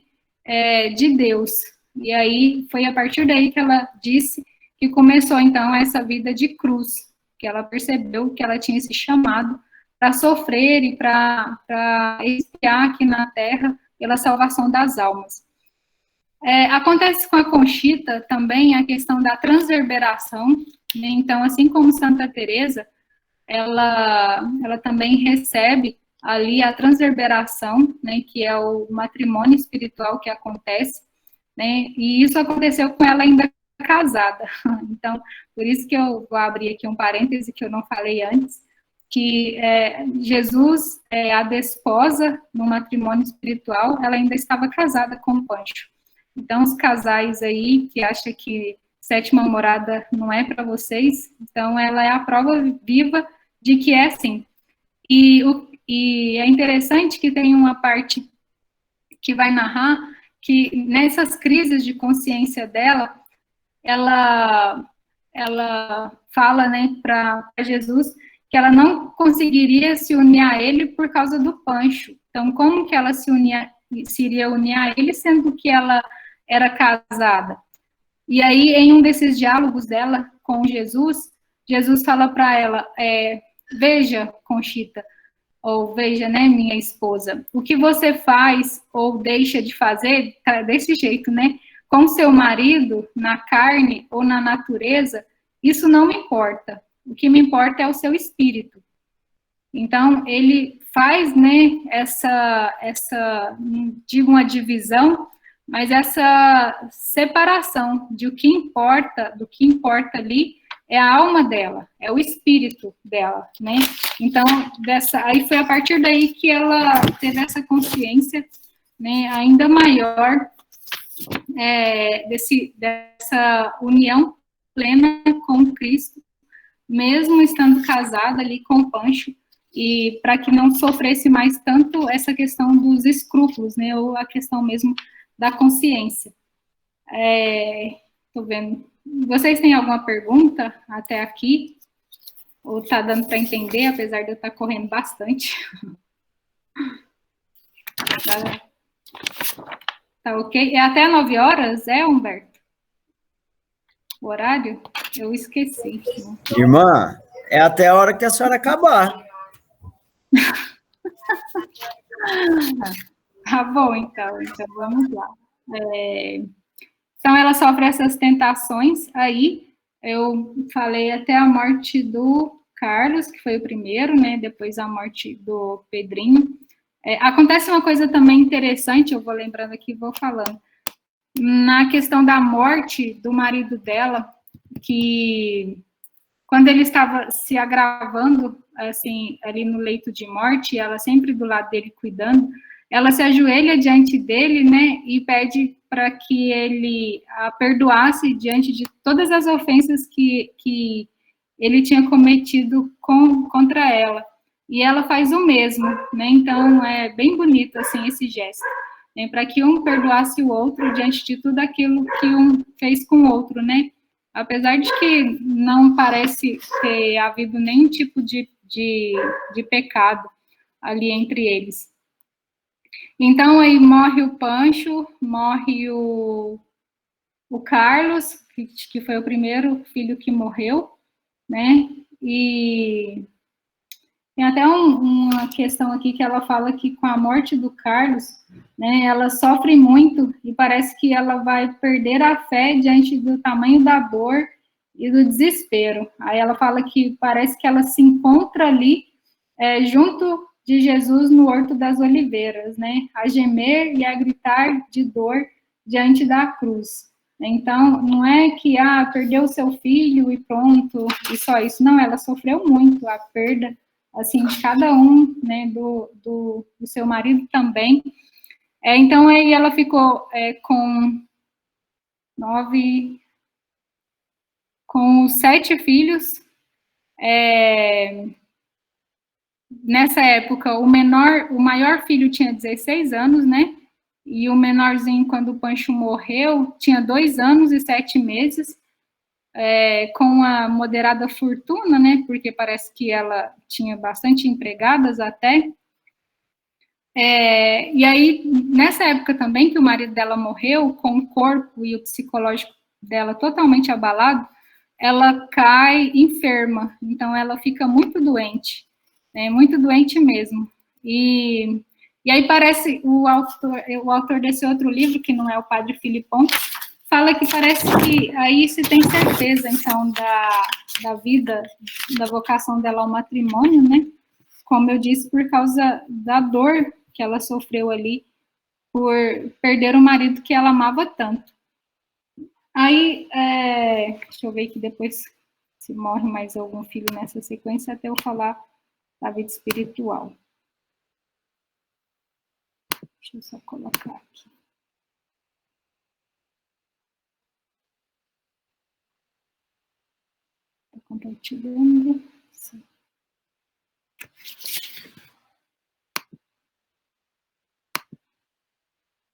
de Deus. E aí foi a partir daí que ela disse que começou então essa vida de cruz, que ela percebeu que ela tinha esse chamado para sofrer e para expiar aqui na Terra pela salvação das almas. Acontece com a Conchita também a questão da transverberação, né? Então, assim como Santa Teresa, ela também recebe ali a transverberação, né, que é o matrimônio espiritual que acontece, né, e isso aconteceu com ela ainda casada. Então, por isso que eu vou abrir aqui um parêntese que eu não falei antes, que Jesus, a desposa no matrimônio espiritual, ela ainda estava casada com o Pancho. Então, os casais aí que acham que sétima morada não é para vocês, então ela é a prova viva de que é assim. E é interessante que tem uma parte que vai narrar que nessas crises de consciência dela, ela fala, né, para Jesus que ela não conseguiria se unir a ele por causa do Pancho. Então, como que ela se iria unir a ele, sendo que ela era casada? E aí, em um desses diálogos dela com Jesus, Jesus fala para ela, veja, Conchita, ou veja, né, minha esposa, o que você faz ou deixa de fazer, tá, desse jeito, né, com seu marido, na carne ou na natureza, isso não me importa. O que me importa é o seu espírito. Então, ele faz, né, digo uma divisão, mas essa separação do que importa ali é a alma dela, é o espírito dela, né? Então, aí foi a partir daí que ela teve essa consciência, né, ainda maior, dessa união plena com Cristo, mesmo estando casada ali com Pancho, e para que não sofresse mais tanto essa questão dos escrúpulos, né, ou a questão mesmo da consciência. Tô vendo. Vocês têm alguma pergunta até aqui? Ou tá dando para entender, apesar de eu estar correndo bastante? Tá ok? É até 9 horas, Humberto? O horário? Eu esqueci. Irmã, é até a hora que a senhora acabar. Tá bom, então vamos lá. Então, ela sofre essas tentações aí. Eu falei até a morte do Carlos, que foi o primeiro, né? Depois a morte do Pedrinho. Acontece uma coisa também interessante, eu vou lembrando aqui e vou falando. Na questão da morte do marido dela, que quando ele estava se agravando, assim, ali no leito de morte, ela sempre do lado dele cuidando, ela se ajoelha diante dele, né, e pede para que ele a perdoasse diante de todas as ofensas que ele tinha cometido contra ela. E ela faz o mesmo, né, então é bem bonito, assim, esse gesto, né, para que um perdoasse o outro diante de tudo aquilo que um fez com o outro, né. Apesar de que não parece ter havido nenhum tipo de pecado ali entre eles. Então, aí morre o Pancho, morre o Carlos, que foi o primeiro filho que morreu, né? E tem até uma questão aqui que ela fala que com a morte do Carlos, né, ela sofre muito e parece que ela vai perder a fé diante do tamanho da dor e do desespero. Aí ela fala que parece que ela se encontra ali junto de Jesus no Horto das Oliveiras, né, a gemer e a gritar de dor diante da cruz. Então, não é que, perdeu o seu filho e pronto, e só isso. Não, ela sofreu muito a perda, assim, de cada um, né, do seu marido também. Então, aí ela ficou com 7 filhos. Nessa época, o maior filho tinha 16 anos, né, e o menorzinho, quando o Pancho morreu, tinha 2 anos e 7 meses, com a moderada fortuna, né, porque parece que ela tinha bastante empregadas até. E aí, nessa época também, que o marido dela morreu, com o corpo e o psicológico dela totalmente abalado, ela cai enferma, então ela fica muito doente, né, muito doente mesmo. E aí parece, o autor desse outro livro, que não é o Padre Filipão, fala que parece que aí se tem certeza, então, da vida, da vocação dela ao matrimônio, né? Como eu disse, por causa da dor que ela sofreu ali por perder o marido que ela amava tanto. Aí, deixa eu ver aqui depois se morre mais algum filho nessa sequência, até eu falar da vida espiritual. Deixa eu só colocar aqui. Estou compartilhando. Sim.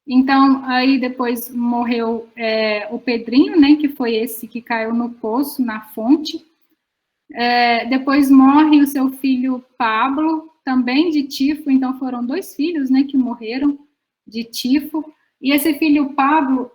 Então, aí depois morreu o Pedrinho, né, que foi esse que caiu no poço, na fonte. Depois morre o seu filho Pablo, também de tifo, então foram 2 filhos, né, que morreram de tifo. E esse filho Pablo,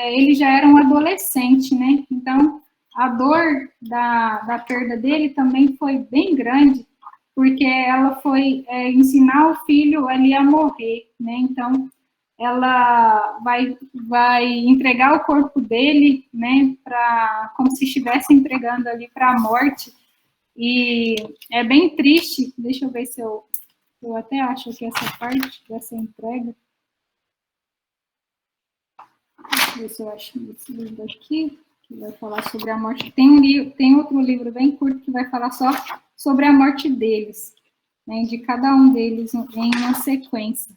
ele já era um adolescente, né, então a dor da perda dele também foi bem grande, porque ela foi ensinar o filho ali a morrer, né, então ela vai entregar o corpo dele, né, como se estivesse entregando ali para a morte, e é bem triste. Deixa eu ver se eu até acho que essa parte dessa entrega, deixa eu ver se eu acho esse livro aqui, que vai falar sobre a morte. Tem outro livro bem curto que vai falar só sobre a morte deles, né, de cada um deles em uma sequência.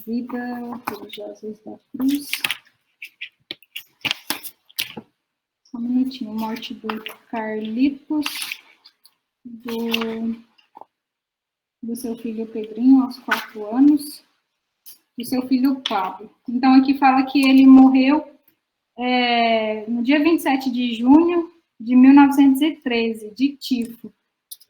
Vida religiosa da cruz. Só um minutinho. Morte do Carlitos, do seu filho Pedrinho, aos 4 anos, do seu filho Pablo. Então, aqui fala que ele morreu no dia 27 de junho de 1913, de tifo.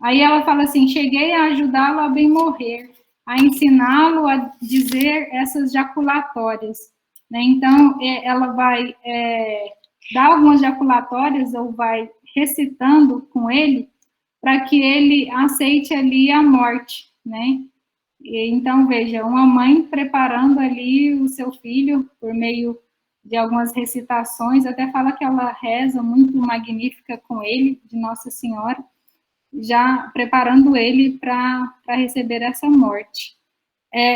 Aí ela fala assim, cheguei a ajudá-lo a bem morrer, a ensiná-lo a dizer essas jaculatórias, né? Então, ela vai dar algumas jaculatórias, ou vai recitando com ele, para que ele aceite ali a morte, né? Então, veja, uma mãe preparando ali o seu filho por meio de algumas recitações, até fala que ela reza muito magnífica com ele, de Nossa Senhora, já preparando ele para receber essa morte.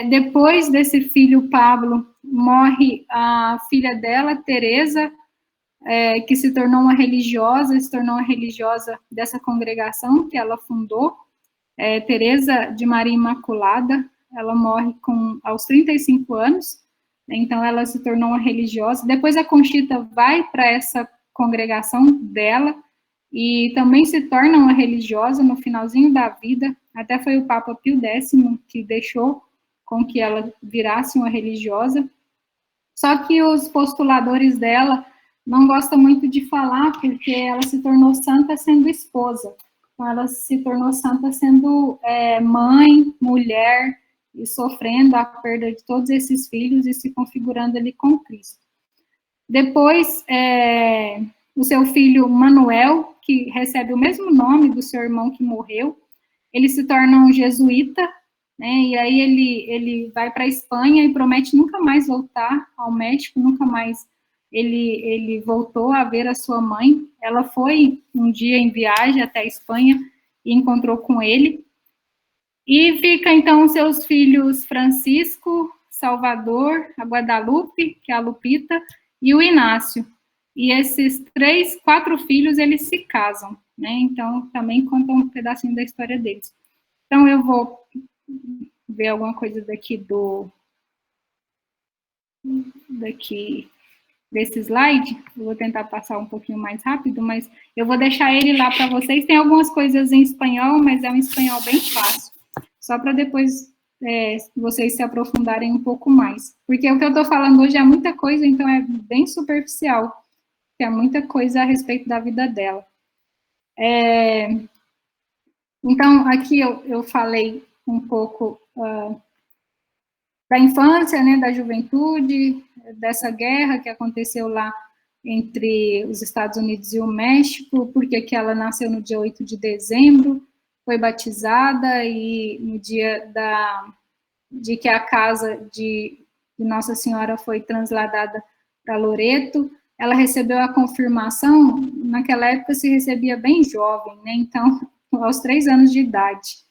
Depois desse filho Pablo, morre a filha dela, Teresa, que se tornou uma religiosa dessa congregação que ela fundou, Teresa de Maria Imaculada. Ela morre aos 35 anos, então ela se tornou uma religiosa. Depois a Conchita vai para essa congregação dela, e também se torna uma religiosa no finalzinho da vida, até foi o Papa Pio X que deixou com que ela virasse uma religiosa. Só que os postuladores dela não gostam muito de falar, porque ela se tornou santa sendo esposa. Então, ela se tornou santa sendo mãe, mulher, e sofrendo a perda de todos esses filhos e se configurando ali com Cristo. Depois, o seu filho Manuel, que recebe o mesmo nome do seu irmão que morreu, ele se torna um jesuíta, né, e aí ele vai para a Espanha e promete nunca mais voltar ao México, nunca mais ele voltou a ver a sua mãe. Ela foi um dia em viagem até a Espanha e encontrou com ele. E fica, então, seus filhos Francisco, Salvador, a Guadalupe, que é a Lupita, e o Inácio. E esses 4 filhos, eles se casam, né? Então, também conta um pedacinho da história deles. Então, eu vou ver alguma coisa desse slide. Eu vou tentar passar um pouquinho mais rápido, mas eu vou deixar ele lá para vocês. Tem algumas coisas em espanhol, mas é um espanhol bem fácil, só para depois vocês se aprofundarem um pouco mais. Porque o que eu estou falando hoje é muita coisa, então é bem superficial, é muita coisa a respeito da vida dela. Então, aqui eu falei um pouco da infância, né, da juventude, dessa guerra que aconteceu lá entre os Estados Unidos e o México, porque que ela nasceu no dia 8 de dezembro, foi batizada, e no dia de que a casa de Nossa Senhora foi transladada para Loreto, ela recebeu a confirmação. Naquela época se recebia bem jovem, né, então, aos 3 anos de idade.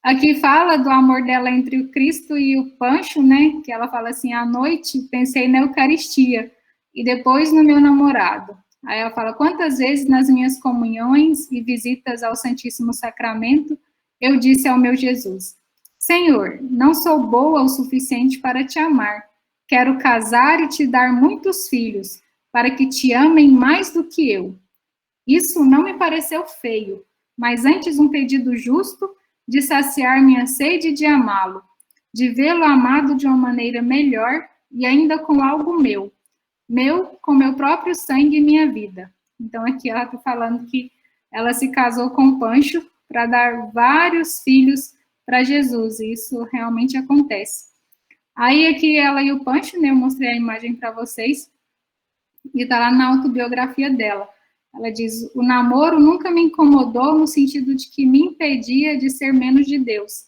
Aqui fala do amor dela entre o Cristo e o Pancho, né, que ela fala assim, à noite pensei na Eucaristia, e depois no meu namorado. Aí ela fala, quantas vezes nas minhas comunhões e visitas ao Santíssimo Sacramento, eu disse ao meu Jesus, Senhor, não sou boa o suficiente para te amar, quero casar e te dar muitos filhos, para que te amem mais do que eu. Isso não me pareceu feio, mas antes um pedido justo de saciar minha sede de amá-lo, de vê-lo amado de uma maneira melhor e ainda com algo meu, com meu próprio sangue e minha vida. Então, aqui ela está falando que ela se casou com Pancho para dar vários filhos para Jesus, e isso realmente acontece. Aí, aqui ela e o Pancho, né, eu mostrei a imagem para vocês, e está lá na autobiografia dela. Ela diz, o namoro nunca me incomodou no sentido de que me impedia de ser menos de Deus.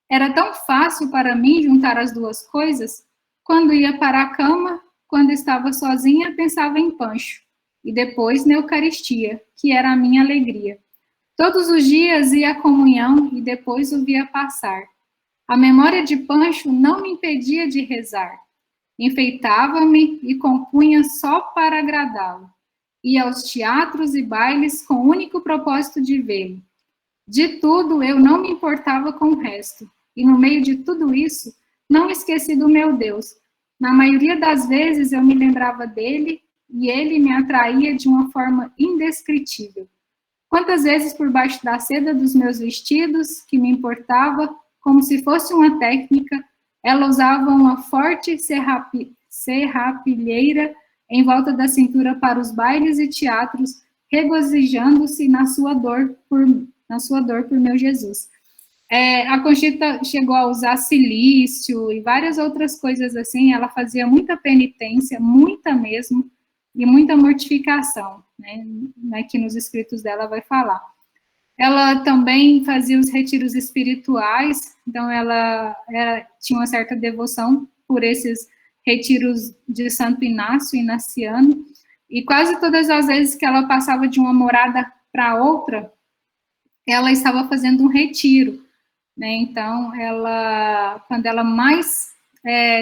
Era tão fácil para mim juntar as duas coisas. Quando ia para a cama, quando estava sozinha, pensava em Pancho. E depois na Eucaristia, que era a minha alegria. Todos os dias ia à comunhão e depois o via passar. A memória de Pancho não me impedia de rezar. Enfeitava-me e compunha só para agradá-lo. Ia aos teatros e bailes com o único propósito de vê-lo. De tudo, eu não me importava com o resto. E no meio de tudo isso, não esqueci do meu Deus. Na maioria das vezes, eu me lembrava dele e ele me atraía de uma forma indescritível. Quantas vezes por baixo da seda dos meus vestidos, que me importava, como se fosse uma técnica, ela usava uma forte serrapilheira em volta da cintura para os bailes e teatros, regozijando-se na sua dor por meu Jesus. A Conchita chegou a usar silício e várias outras coisas assim, ela fazia muita penitência, muita mesmo, e muita mortificação, né? Aqui nos escritos dela vai falar. Ela também fazia os retiros espirituais, então ela tinha uma certa devoção por esses retiros de Santo Inácio, Inaciano, e quase todas as vezes que ela passava de uma morada para outra, ela estava fazendo um retiro, né? Então, quando ela mais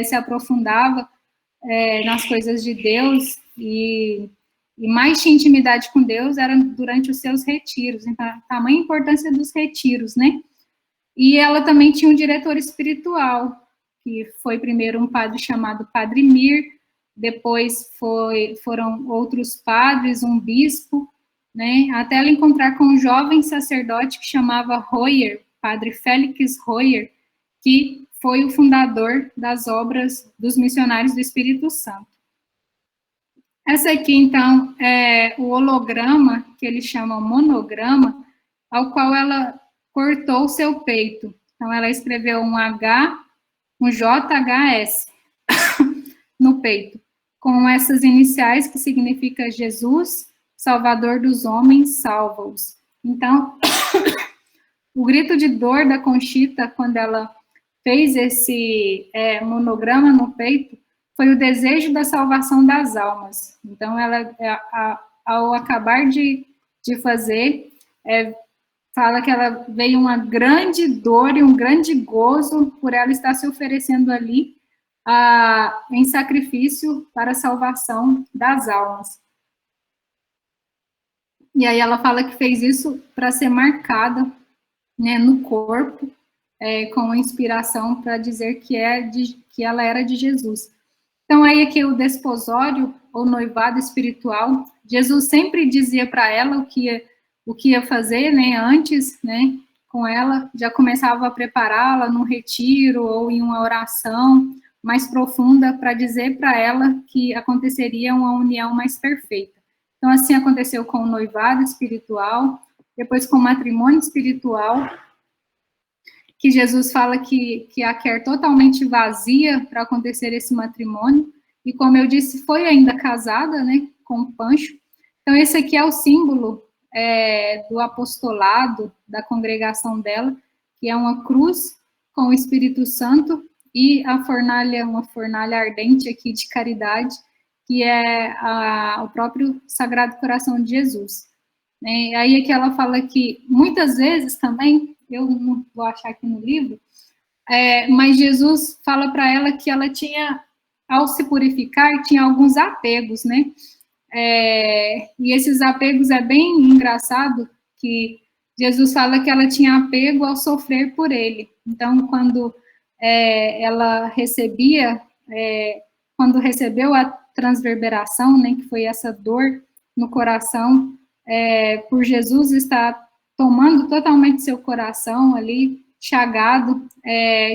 se aprofundava nas coisas de Deus e mais tinha intimidade com Deus era durante os seus retiros. Então, a tamanha importância dos retiros, né? E ela também tinha um diretor espiritual, que foi primeiro um padre chamado Padre Mir, depois foram outros padres, um bispo, né? Até ela encontrar com um jovem sacerdote que chamava Royer, Padre Félix Royer, que foi o fundador das obras dos missionários do Espírito Santo. Essa aqui, então, é o holograma, que eles chamam monograma, ao qual ela cortou o seu peito. Então, ela escreveu um H, um JHS no peito, com essas iniciais que significa Jesus, Salvador dos homens, salva-os. Então, o grito de dor da Conchita, quando ela fez esse monograma no peito, foi o desejo da salvação das almas. Então, ela, ao acabar de fazer, fala que ela veio uma grande dor e um grande gozo por ela estar se oferecendo ali em sacrifício para a salvação das almas. E aí ela fala que fez isso para ser marcada, né, no corpo, com inspiração para dizer que ela era de Jesus. Então, aí aqui o desposório, ou noivado espiritual, Jesus sempre dizia para ela o que ia fazer, né, antes, né, com ela, já começava a prepará-la num retiro ou em uma oração mais profunda para dizer para ela que aconteceria uma união mais perfeita. Então, assim aconteceu com o noivado espiritual, depois com o matrimônio espiritual, que Jesus fala que a quer totalmente vazia para acontecer esse matrimônio, e como eu disse, foi ainda casada, né, com o Pancho. Então, esse aqui é o símbolo do apostolado, da congregação dela, que é uma cruz com o Espírito Santo e uma fornalha ardente aqui de caridade, que é o próprio Sagrado Coração de Jesus. Aí aqui ela fala que muitas vezes também, eu não vou achar aqui no livro, mas Jesus fala para ela que ela tinha, ao se purificar, tinha alguns apegos, né? E esses apegos é bem engraçado, que Jesus fala que ela tinha apego ao sofrer por ele. Então, quando ela quando recebeu a transverberação, né, que foi essa dor no coração, por Jesus estar tomando totalmente seu coração ali, chagado,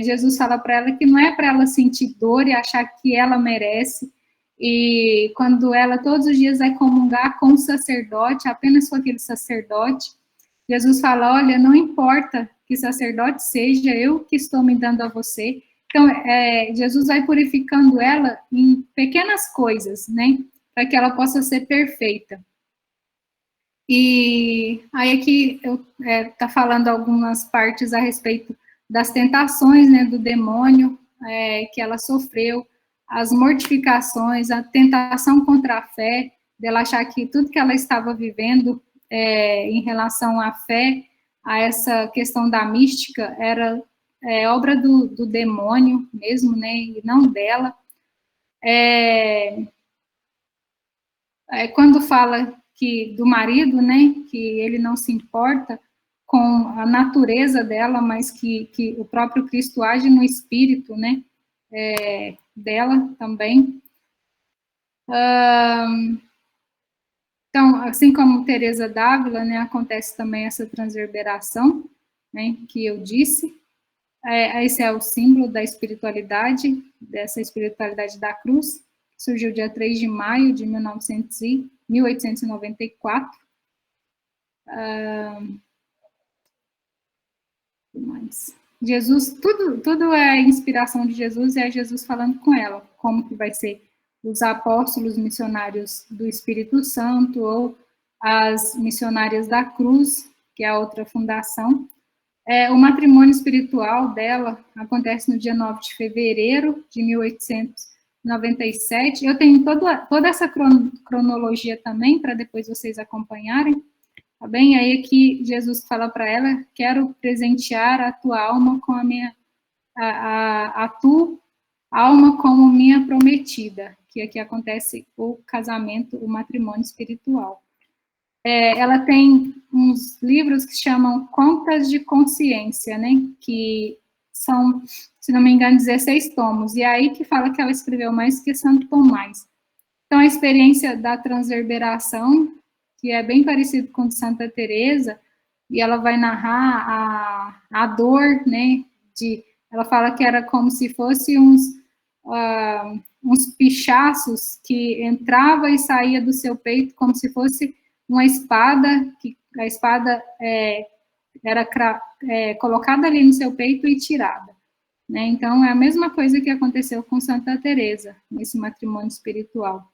Jesus fala para ela que não é para ela sentir dor e achar que ela merece, e quando ela todos os dias vai comungar com o sacerdote, apenas com aquele sacerdote, Jesus fala, olha, não importa que sacerdote seja, eu que estou me dando a você. Então, Jesus vai purificando ela em pequenas coisas, né, para que ela possa ser perfeita. E aí aqui tá falando algumas partes a respeito das tentações, né, do demônio que ela sofreu, as mortificações, a tentação contra a fé, dela achar que tudo que ela estava vivendo em relação à fé, a essa questão da mística, era obra do demônio mesmo, né, e não dela. Quando fala do marido, né, que ele não se importa com a natureza dela, mas que o próprio Cristo age no espírito, né, dela também. Então, assim como Teresa d'Ávila, né, acontece também essa transverberação, né, que eu disse. Esse é o símbolo da espiritualidade, dessa espiritualidade da cruz, que surgiu dia 3 de maio de 1894. Jesus, tudo é inspiração de Jesus, e é Jesus falando com ela, como que vai ser os apóstolos missionários do Espírito Santo, ou as missionárias da cruz, que é a outra fundação. O matrimônio espiritual dela acontece no dia 9 de fevereiro de 1897. Eu tenho toda essa cronologia também, para depois vocês acompanharem, tá bem? Aí aqui Jesus fala para ela: quero presentear a tua alma com a tua alma como minha prometida, que aqui acontece o casamento, o matrimônio espiritual. Ela tem uns livros que chamam Contas de Consciência, né, que são, se não me engano, 16 tomos, e é aí que fala que ela escreveu mais que Santo Tomás. Então, a experiência da transverberação, que é bem parecido com de Santa Teresa, e ela vai narrar a dor, né, ela fala que era como se fosse uns pichaços que entrava e saía do seu peito, como se fosse uma espada, que a espada era colocada ali no seu peito e tirada, né? Então, é a mesma coisa que aconteceu com Santa Teresa, nesse matrimônio espiritual.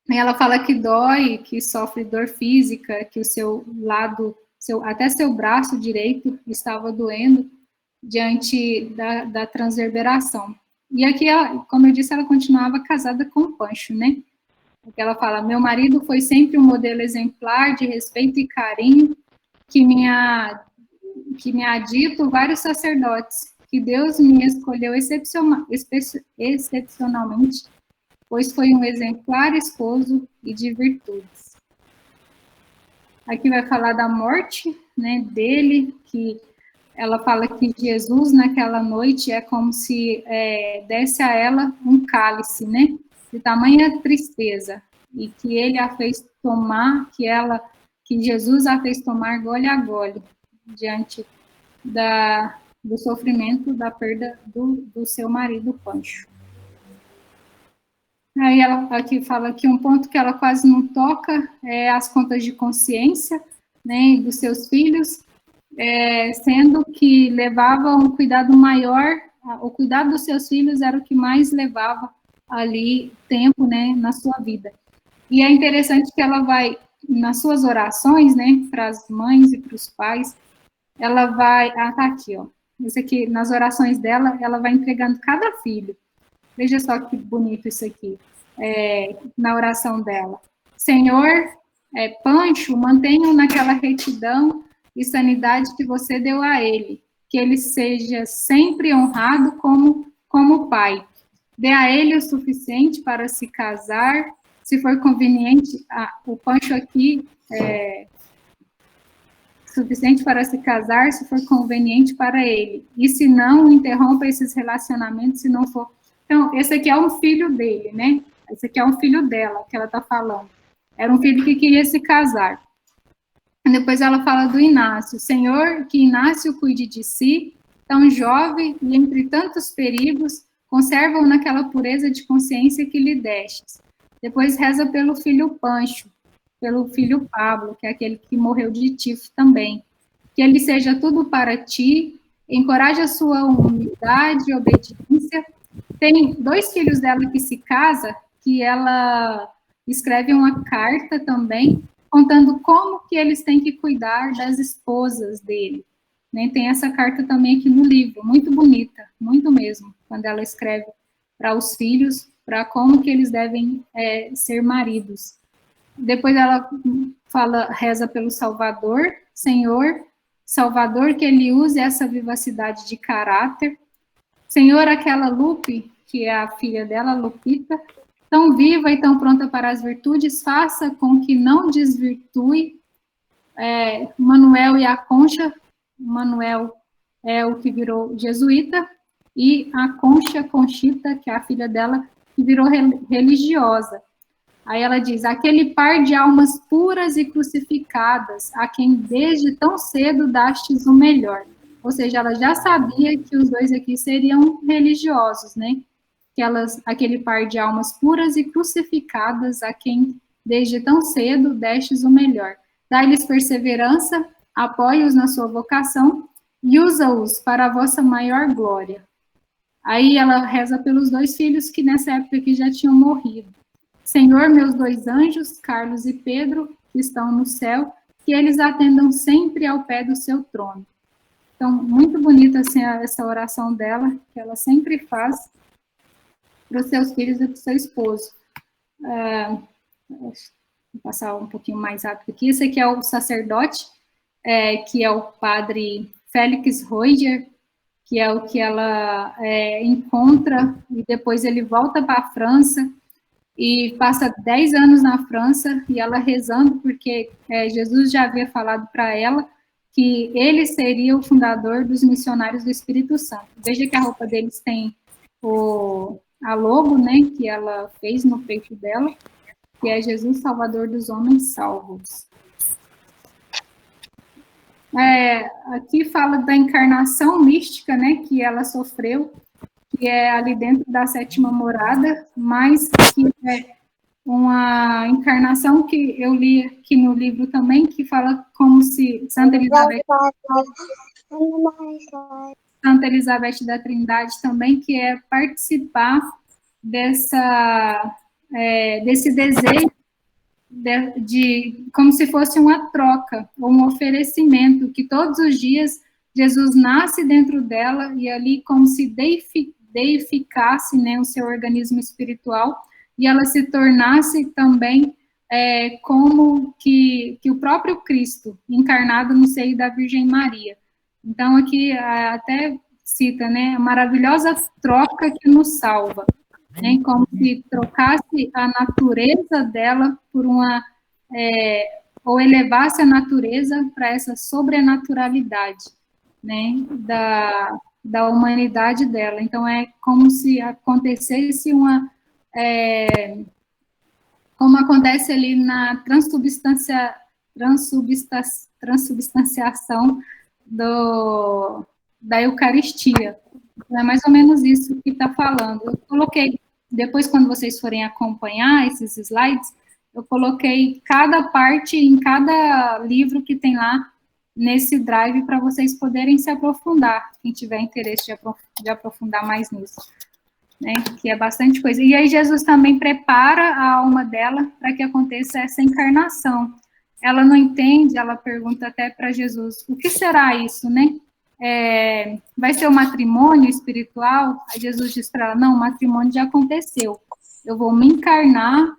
E ela fala que dói, que sofre dor física, que o seu lado, até seu braço direito estava doendo diante da transverberação. E aqui, como eu disse, ela continuava casada com o Pancho, né? Porque ela fala: meu marido foi sempre um modelo exemplar de respeito e carinho que me ha dito vários sacerdotes, que Deus me escolheu excepcionalmente, pois foi um exemplar esposo e de virtudes. Aqui vai falar da morte, né, dele, que ela fala que Jesus, naquela noite, é como se desse a ela um cálice, né, de tamanha tristeza, e que ele a fez tomar, que Jesus a fez tomar gole a gole, diante do sofrimento, da perda do seu marido Pancho. Aí ela aqui fala que um ponto que ela quase não toca é as contas de consciência, né, dos seus filhos, sendo que levava um cuidado maior, o cuidado dos seus filhos era o que mais levava ali tempo, né, na sua vida. E é interessante que ela vai, nas suas orações, né, para as mães e para os pais, ela vai, tá aqui, ó, isso aqui, nas orações dela, ela vai entregando cada filho. Veja só que bonito isso aqui, na oração dela. Senhor, Pancho, mantenha-o naquela retidão e sanidade que você deu a ele, que ele seja sempre honrado como pai. Dê a ele o suficiente para se casar, se for conveniente, o Pancho aqui suficiente para se casar, se for conveniente para ele. E se não, interrompa esses relacionamentos, se não for. Então, esse aqui é um filho dele, né? Esse aqui é um filho dela, que ela está falando. Era um filho que queria se casar. Depois ela fala do Inácio. Senhor, que Inácio cuide de si, tão jovem e entre tantos perigos, conserva-o naquela pureza de consciência que lhe destes. Depois reza pelo filho Pancho, pelo filho Pablo, que é aquele que morreu de tifo também. Que ele seja tudo para ti, encoraja a sua humildade e obediência. Tem 2 filhos dela que se casam, que ela escreve uma carta também, contando como que eles têm que cuidar das esposas dele. Né? Tem essa carta também aqui no livro, muito bonita, muito mesmo, quando ela escreve para os filhos, para como que eles devem ser maridos. Depois ela reza pelo Salvador, Senhor, Salvador, que ele use essa vivacidade de caráter. Senhor, aquela Lupe, que é a filha dela, Lupita, tão viva e tão pronta para as virtudes, faça com que não desvirtue Manuel e a Concha. Manuel é o que virou jesuíta, e a Conchita, que é a filha dela, que virou religiosa. Aí ela diz, aquele par de almas puras e crucificadas, a quem desde tão cedo dastes o melhor. Ou seja, ela já sabia que os dois aqui seriam religiosos, né? Aquele par de almas puras e crucificadas, a quem desde tão cedo destes o melhor. Dai-lhes perseverança, apoie-os na sua vocação e usa-os para a vossa maior glória. Aí ela reza pelos 2 filhos que nessa época aqui já tinham morrido. Senhor, meus 2 anjos, Carlos e Pedro, que estão no céu, que eles atendam sempre ao pé do seu trono. Então, muito bonita assim, essa oração dela, que ela sempre faz para os seus filhos e para o seu esposo. Vou passar um pouquinho mais rápido aqui. Esse aqui é o sacerdote, que é o padre Félix Roiger, que é o que ela encontra, e depois ele volta para a França, e passa 10 anos na França, e ela rezando, porque Jesus já havia falado para ela que ele seria o fundador dos missionários do Espírito Santo. Veja que a roupa deles tem a logo, né, que ela fez no peito dela, que é Jesus, Salvador dos homens salvos. Aqui fala da encarnação mística, né, que ela sofreu, que é ali dentro da 7ª morada, mas que é uma encarnação que eu li aqui no livro também, que fala como se Santa Elizabeth da Trindade também, que é participar desse desejo de como se fosse uma troca, ou um oferecimento, que todos os dias Jesus nasce dentro dela, e ali como se deificasse, né, o seu organismo espiritual, e ela se tornasse também como que o próprio Cristo, encarnado no seio da Virgem Maria. Então, aqui até cita, né, a maravilhosa troca que nos salva, né, como se trocasse a natureza dela por ou elevasse a natureza para essa sobrenaturalidade, né, da humanidade dela. Então, é como se acontecesse como acontece ali na transubstanciação da Eucaristia. É mais ou menos isso que está falando. Eu coloquei, depois quando vocês forem acompanhar esses slides, eu coloquei cada parte em cada livro que tem lá nesse drive para vocês poderem se aprofundar, quem tiver interesse de aprofundar mais nisso, né, que é bastante coisa. E aí Jesus também prepara a alma dela para que aconteça essa encarnação. Ela não entende, ela pergunta até para Jesus, o que será isso, né? Vai ser o matrimônio espiritual? Aí Jesus diz para ela, não, o matrimônio já aconteceu. Eu vou me encarnar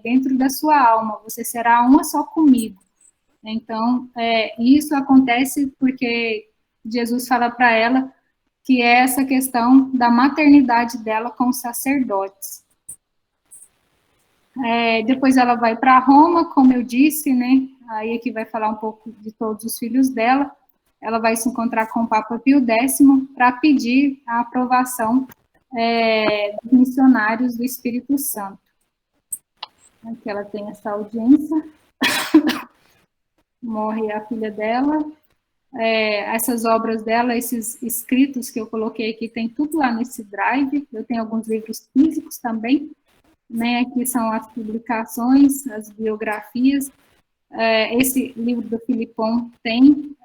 dentro da sua alma, você será uma só comigo. Então, isso acontece porque Jesus fala para ela que é essa questão da maternidade dela com os sacerdotes. Depois ela vai para Roma, como eu disse, né? Aí aqui vai falar um pouco de todos os filhos dela. Ela vai se encontrar com o Papa Pio X para pedir a aprovação dos missionários do Espírito Santo. Aqui ela tem essa audiência. Morre a filha dela. Essas obras dela, esses escritos que eu coloquei aqui, tem tudo lá nesse drive. Eu tenho alguns livros físicos também, né? Aqui são as publicações, as biografias. Esse livro do Filipon tem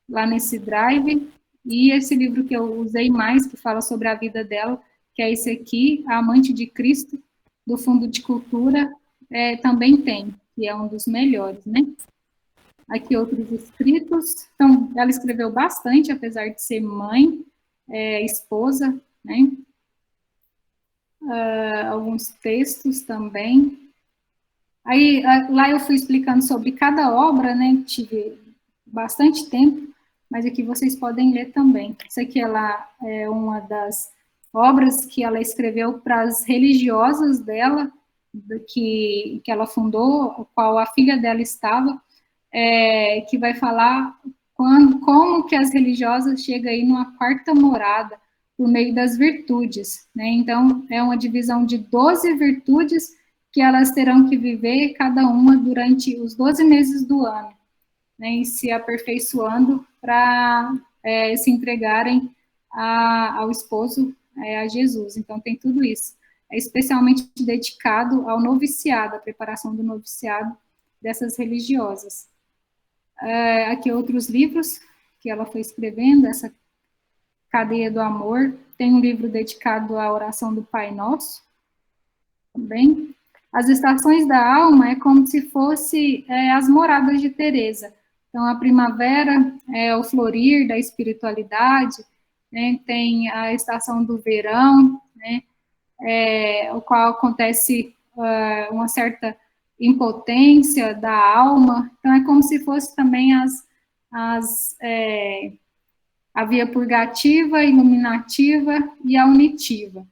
lá nesse drive, e esse livro que eu usei mais, que fala sobre a vida dela, que é esse aqui, A Amante de Cristo, do Fundo de Cultura, também tem, que é um dos melhores, né? Aqui outros escritos. Então, ela escreveu bastante, apesar de ser mãe, esposa, né? Alguns textos também. Aí, lá eu fui explicando sobre cada obra, né? Tive bastante tempo, mas aqui vocês podem ler também. Isso aqui ela é uma das obras que ela escreveu para as religiosas dela, que ela fundou, o qual a filha dela estava, que vai falar como que as religiosas chegam aí numa quarta morada, por meio das virtudes, né? Então, é uma divisão de 12 virtudes que elas terão que viver, cada uma, durante os 12 meses do ano, né? E se aperfeiçoando para se entregarem ao esposo, a Jesus. Então, tem tudo isso. É especialmente dedicado ao noviciado, à preparação do noviciado dessas religiosas. Aqui outros livros que ela foi escrevendo, essa Cadeia do Amor, tem um livro dedicado à oração do Pai Nosso, também. As estações da alma é como se fosse as moradas de Teresa. Então, a primavera é o florir da espiritualidade, né? Tem a estação do verão, né? O qual acontece uma certa impotência da alma. Então, é como se fosse também a via purgativa, iluminativa e a unitiva.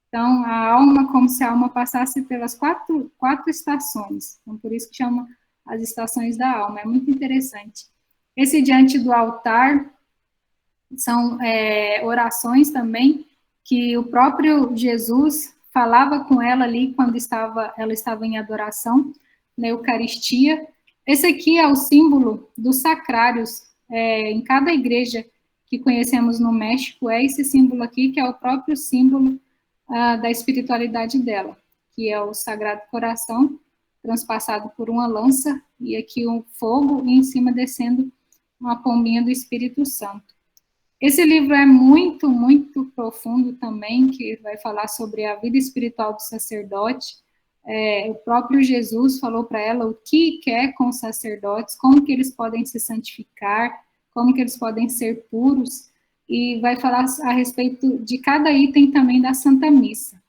Então, a alma, como se a alma passasse pelas quatro estações. Então, por isso que chama as estações da alma. É muito interessante. Esse diante do altar são orações também que o próprio Jesus falava com ela ali quando ela estava em adoração, na Eucaristia. Esse aqui é o símbolo dos sacrários. Em cada igreja que conhecemos no México, é esse símbolo aqui, que é o próprio símbolo da espiritualidade dela, que é o Sagrado Coração, transpassado por uma lança, e aqui um fogo, e em cima descendo uma pombinha do Espírito Santo. Esse livro é muito, muito profundo também, que vai falar sobre a vida espiritual do sacerdote. O próprio Jesus falou para ela o que quer com os sacerdotes, como que eles podem se santificar, como que eles podem ser puros, e vai falar a respeito de cada item também da Santa Missa.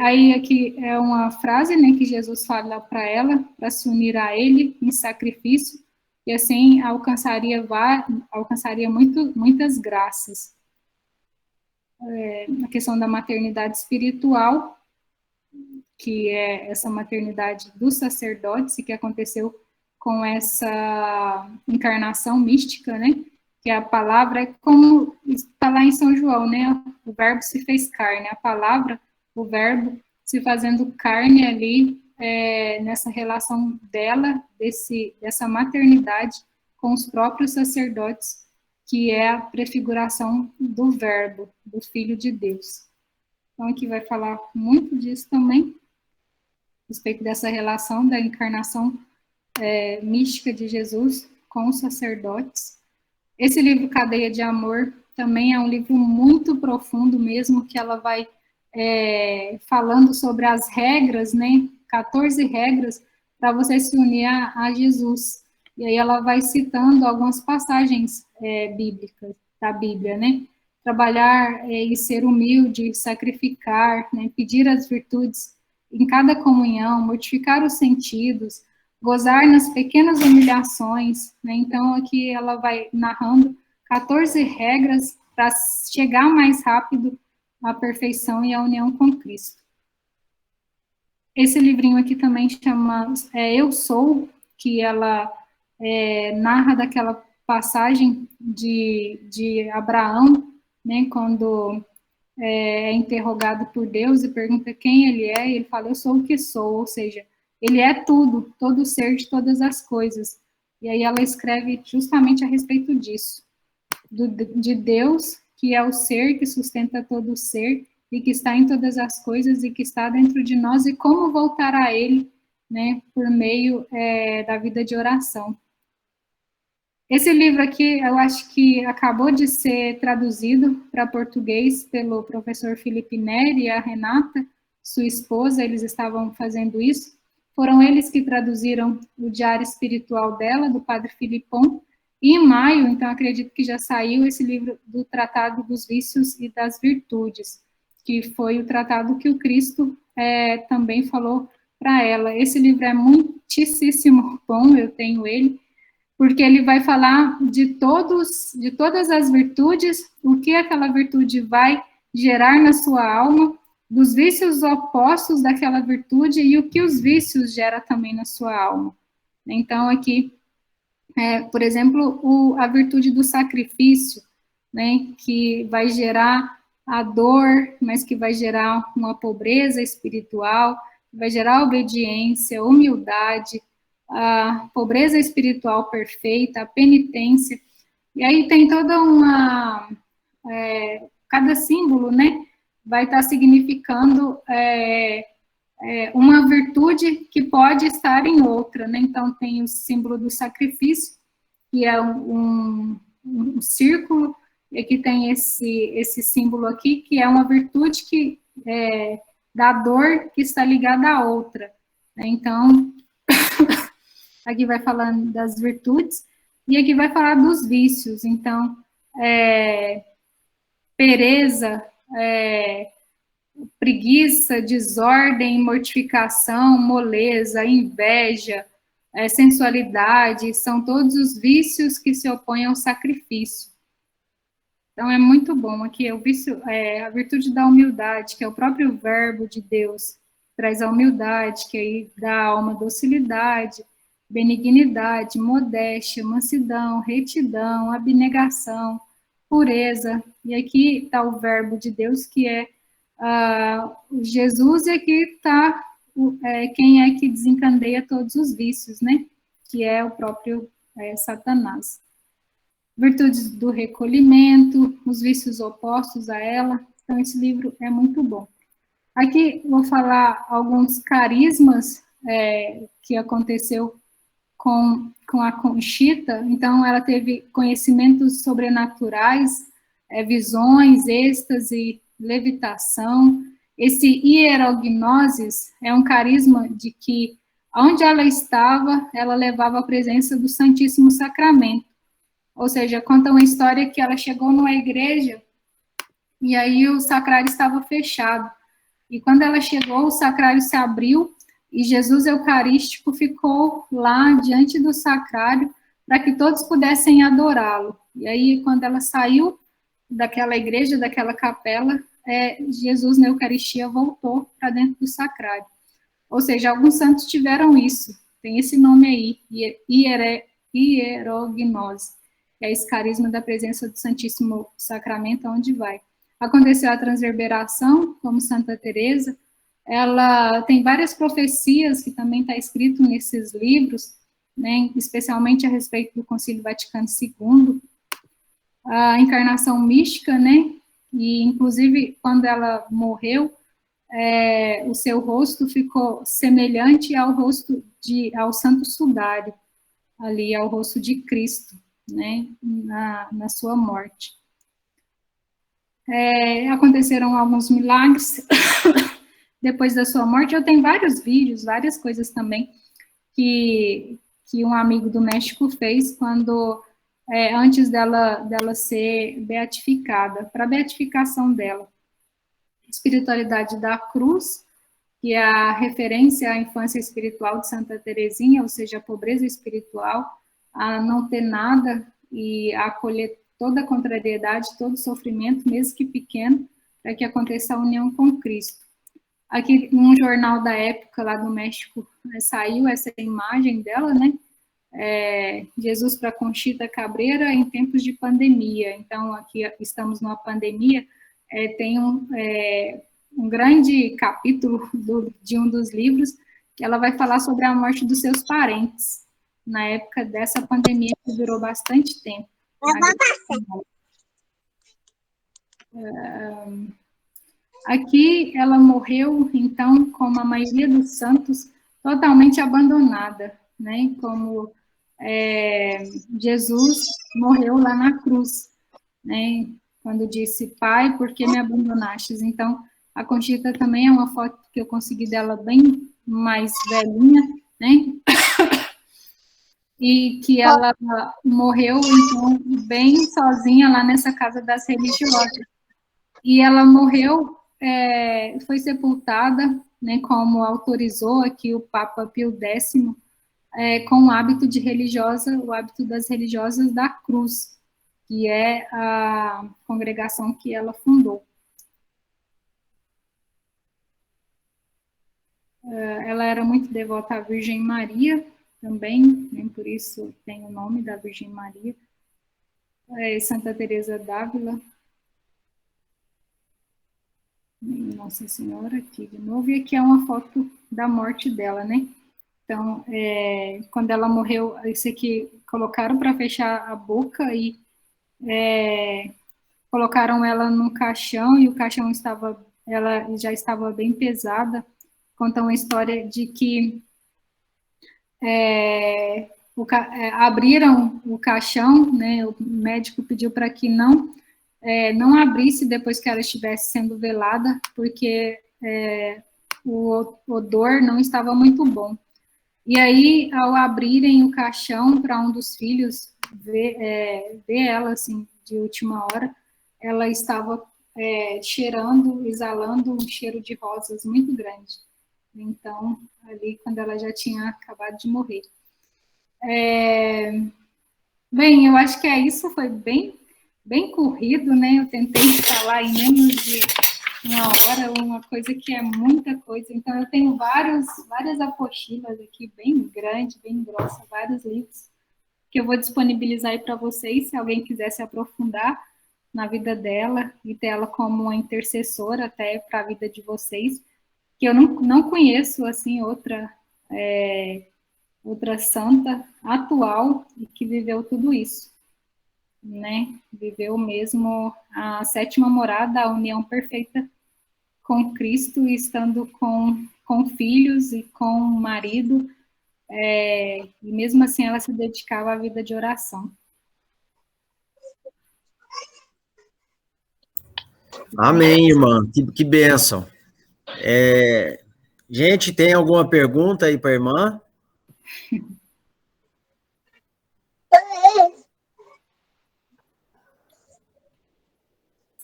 Aí aqui é uma frase, né, que Jesus fala para ela, para se unir a ele em sacrifício, e assim alcançaria muitas graças. A questão da maternidade espiritual, que é essa maternidade dos sacerdotes, e que aconteceu com essa encarnação mística, né, que a palavra é como está lá em São João, né, o verbo se fez carne, a palavra, o verbo se fazendo carne ali, nessa relação dela, dessa maternidade com os próprios sacerdotes, que é a prefiguração do verbo, do Filho de Deus. Então, aqui vai falar muito disso também, a respeito dessa relação da encarnação mística de Jesus com os sacerdotes. Esse livro, Cadeia de Amor, também é um livro muito profundo mesmo, que ela vai falando sobre as regras, né, 14 regras para você se unir a Jesus. E aí ela vai citando algumas passagens bíblicas, da Bíblia, né, trabalhar e ser humilde, sacrificar, né, pedir as virtudes em cada comunhão, mortificar os sentidos, gozar nas pequenas humilhações, né? Então, aqui ela vai narrando 14 regras para chegar mais rápido à perfeição e à união com Cristo. Esse livrinho aqui também chama Eu Sou, que ela narra daquela passagem de Abraão, né, quando é interrogado por Deus e pergunta quem ele é, e ele fala, eu sou o que sou, ou seja, ele é tudo, todo ser de todas as coisas. E aí ela escreve justamente a respeito disso, de Deus, que é o ser que sustenta todo o ser, e que está em todas as coisas, e que está dentro de nós, e como voltar a ele, né, por meio da vida de oração. Esse livro aqui, eu acho que acabou de ser traduzido para português pelo professor Felipe Neri e a Renata, sua esposa, eles estavam fazendo isso. Foram eles que traduziram o Diário Espiritual dela, do Padre Filipon, e em maio, então acredito que já saiu esse livro do Tratado dos Vícios e das Virtudes, que foi o tratado que o Cristo também falou para ela. Esse livro é muitíssimo bom, eu tenho ele, porque ele vai falar de todas as virtudes, o que aquela virtude vai gerar na sua alma, dos vícios opostos daquela virtude e o que os vícios geram também na sua alma. Então, aqui, por exemplo, a virtude do sacrifício, né, que vai gerar a dor, mas que vai gerar uma pobreza espiritual, vai gerar obediência, humildade, a pobreza espiritual perfeita, a penitência. E aí tem toda cada símbolo, né, vai estar significando uma virtude que pode estar em outra, né? Então tem o símbolo do sacrifício, que é um círculo, e aqui tem esse símbolo aqui, que é uma virtude que da dor que está ligada à outra, né? Então, aqui vai falando das virtudes, e aqui vai falar dos vícios. Então, pereza, preguiça, desordem, mortificação, moleza, inveja, sensualidade, são todos os vícios que se opõem ao sacrifício. Então, é muito bom. Aqui é o vício, a virtude da humildade, que é o próprio verbo de Deus, traz a humildade, que aí dá a alma docilidade, benignidade, modéstia, mansidão, retidão, abnegação, pureza. E aqui está o verbo de Deus, que é Jesus, e aqui está quem é que desencadeia todos os vícios, né? Que é o próprio Satanás. Virtudes do recolhimento, os vícios opostos a ela. Então, esse livro é muito bom. Aqui vou falar alguns carismas que aconteceu com a Conchita. Então, ela teve conhecimentos sobrenaturais, visões, êxtase, levitação. Esse hierognosis é um carisma de que, onde ela estava, ela levava a presença do Santíssimo Sacramento. Ou seja, conta uma história que ela chegou numa igreja e aí o sacrário estava fechado. E quando ela chegou, o sacrário se abriu e Jesus Eucarístico ficou lá diante do sacrário para que todos pudessem adorá-lo. E aí, quando ela saiu daquela igreja, daquela capela, Jesus na Eucaristia voltou para dentro do sacrário. Ou seja, alguns santos tiveram isso. Tem esse nome aí, hierognose. É esse carisma da presença do Santíssimo Sacramento, aonde vai. Aconteceu a transverberação, como Santa Teresa. Ela tem várias profecias, que também está escrito nesses livros, né, especialmente a respeito do Concílio Vaticano II. A encarnação mística, né, e inclusive quando ela morreu, o seu rosto ficou semelhante ao rosto ao Santo Sudário, ali ao rosto de Cristo, né, na sua morte. Aconteceram alguns milagres depois da sua morte. Eu tenho vários vídeos, várias coisas também que um amigo do México fez quando antes dela ser beatificada, para a beatificação dela. Espiritualidade da Cruz, que é a referência à infância espiritual de Santa Teresinha, ou seja, a pobreza espiritual, a não ter nada e a acolher toda a contrariedade, todo o sofrimento, mesmo que pequeno, para que aconteça a união com Cristo. Aqui, num jornal da época, lá do México, saiu essa imagem dela, né? Jesus para Conchita Cabrera em tempos de pandemia. Então, aqui estamos numa pandemia, tem um grande capítulo de um dos livros, que ela vai falar sobre a morte dos seus parentes, na época dessa pandemia que durou bastante tempo. Aqui ela morreu, então, como a maioria dos santos, totalmente abandonada, né? Como Jesus morreu lá na cruz, né? Quando disse, Pai, por que me abandonastes? Então, a Conchita também é uma foto que eu consegui dela bem mais velhinha, né? E que ela morreu, então, bem sozinha lá nessa casa das religiosas. E ela morreu, foi sepultada, né, como autorizou aqui o Papa Pio X, com o hábito o hábito das religiosas da cruz, que é a congregação que ela fundou. Ela era muito devota à Virgem Maria também, nem por isso tem o nome da Virgem Maria. Santa Teresa d'Ávila, Nossa Senhora aqui de novo, e aqui é uma foto da morte dela, né? Então, quando ela morreu, isso aqui colocaram para fechar a boca e colocaram ela num caixão, e o caixão ela já estava bem pesada. Conta uma história de que abriram o caixão, né? O médico pediu para que não abrisse depois que ela estivesse sendo velada, porque o odor não estava muito bom. E aí, ao abrirem o caixão para um dos filhos ver ela, assim, de última hora, ela estava exalando um cheiro de rosas muito grande. Então, ali, quando ela já tinha acabado de morrer. Bem, eu acho que isso, foi bem corrido, né? Eu tentei falar em menos de uma hora, uma coisa que é muita coisa. Então, eu tenho várias apostilas aqui, bem grandes, bem grossas, vários livros, que eu vou disponibilizar aí para vocês, se alguém quiser se aprofundar na vida dela e ter ela como uma intercessora até para a vida de vocês, que eu não conheço, assim, outra santa atual e que viveu tudo isso, né? Viveu mesmo a sétima morada, a união perfeita com Cristo, estando com filhos e com o marido, e mesmo assim ela se dedicava à vida de oração. Amém, irmã. Que bênção. Gente, tem alguma pergunta aí para a irmã?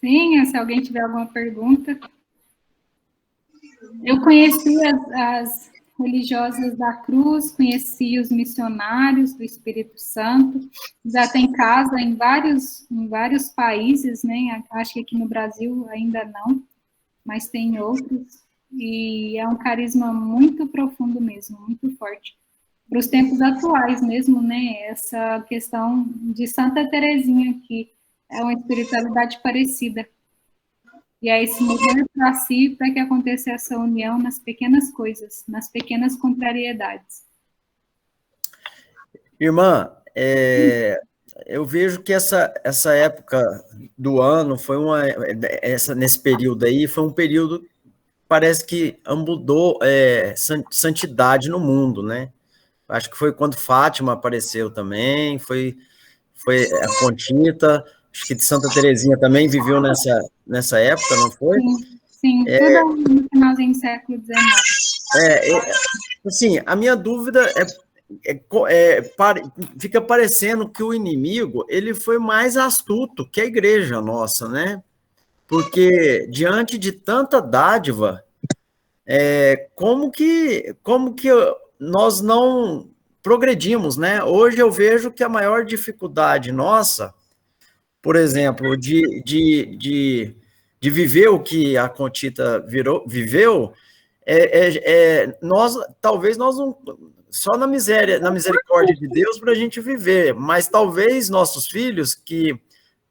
Sim, se alguém tiver alguma pergunta. Eu conheci as religiosas da cruz, conheci os missionários do Espírito Santo, já tem casa em vários países, né? Acho que aqui no Brasil ainda não, mas tem outros, e é um carisma muito profundo mesmo, muito forte. Para os tempos atuais mesmo, né? Essa questão de Santa Teresinha, que é uma espiritualidade parecida. E aí se mover para si para que aconteça essa união nas pequenas coisas, nas pequenas contrariedades. Irmã, eu vejo que essa época do ano foi nesse período aí, foi um período, parece que mudou santidade no mundo, né? Acho que foi quando Fátima apareceu também, foi a Conchita, acho que de Santa Teresinha também viveu nessa época, não foi? Sim, tudo no finalzinho do século XIX. Assim, a minha dúvida fica parecendo que o inimigo, ele foi mais astuto que a igreja nossa, né? Porque diante de tanta dádiva, como que nós não progredimos, né? Hoje eu vejo que a maior dificuldade nossa, por exemplo, de viver o que a Conchita viveu, talvez nós não, só na misericórdia de Deus para a gente viver, mas talvez nossos filhos, que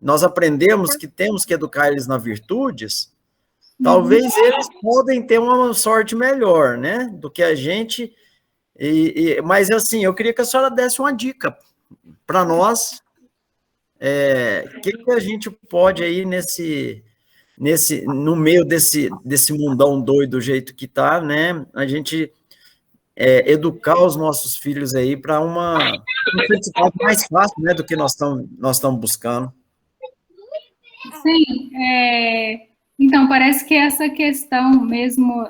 nós aprendemos que temos que educar eles nas virtudes, talvez eles podem ter uma sorte melhor, né, do que a gente. Mas assim, eu queria que a senhora desse uma dica para nós, que a gente pode aí no meio desse mundão doido do jeito que está, né, a gente educar os nossos filhos aí para uma felicidade mais fácil, né, do que nós estamos buscando. Sim, então parece que essa questão mesmo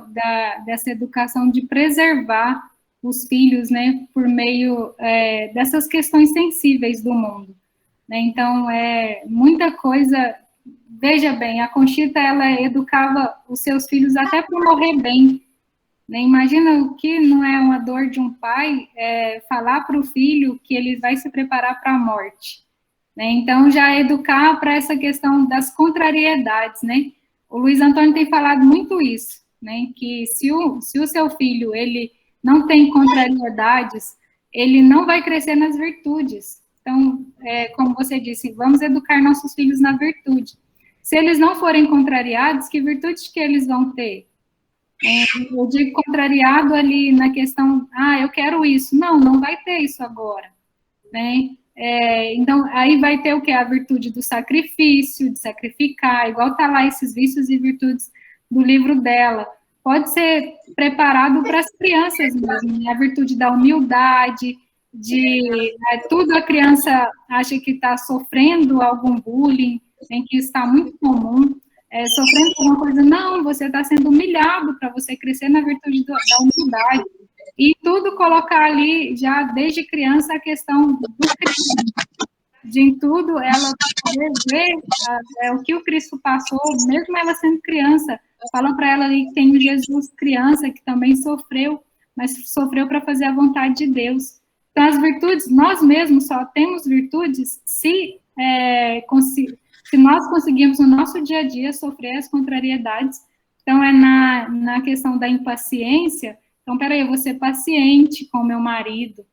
dessa educação de preservar os filhos, né, por meio dessas questões sensíveis do mundo, né? Então, muita coisa. Veja bem, a Conchita, ela educava os seus filhos até para morrer bem, Né? Imagina o que não é uma dor de um pai falar para o filho que ele vai se preparar para a morte. Né? Então, já educar para essa questão das contrariedades, né? O Luiz Antônio tem falado muito isso, né? Que se o seu filho, ele não tem contrariedades, ele não vai crescer nas virtudes. Então, como você disse, vamos educar nossos filhos na virtude. Se eles não forem contrariados, que virtudes que eles vão ter? Eu digo contrariado ali na questão, eu quero isso. Não vai ter isso agora, né? Então, aí vai ter o que? A virtude do sacrifício, de sacrificar, igual tá lá esses vícios e virtudes do livro dela. Pode ser preparado para as crianças mesmo, né? A virtude da humildade, tudo a criança acha que está sofrendo algum bullying, em que está muito comum, sofrendo alguma coisa, não, você está sendo humilhado para você crescer na virtude da humildade. E tudo colocar ali, já desde criança, a questão do Cristo. De em tudo, ela poder ver o que o Cristo passou, mesmo ela sendo criança. Fala para ela ali que tem o Jesus criança, que também sofreu, mas sofreu para fazer a vontade de Deus. Então, as virtudes, nós mesmos só temos virtudes se nós conseguirmos no nosso dia a dia sofrer as contrariedades. Então, na questão da impaciência. Então, peraí, eu vou ser paciente com o meu marido,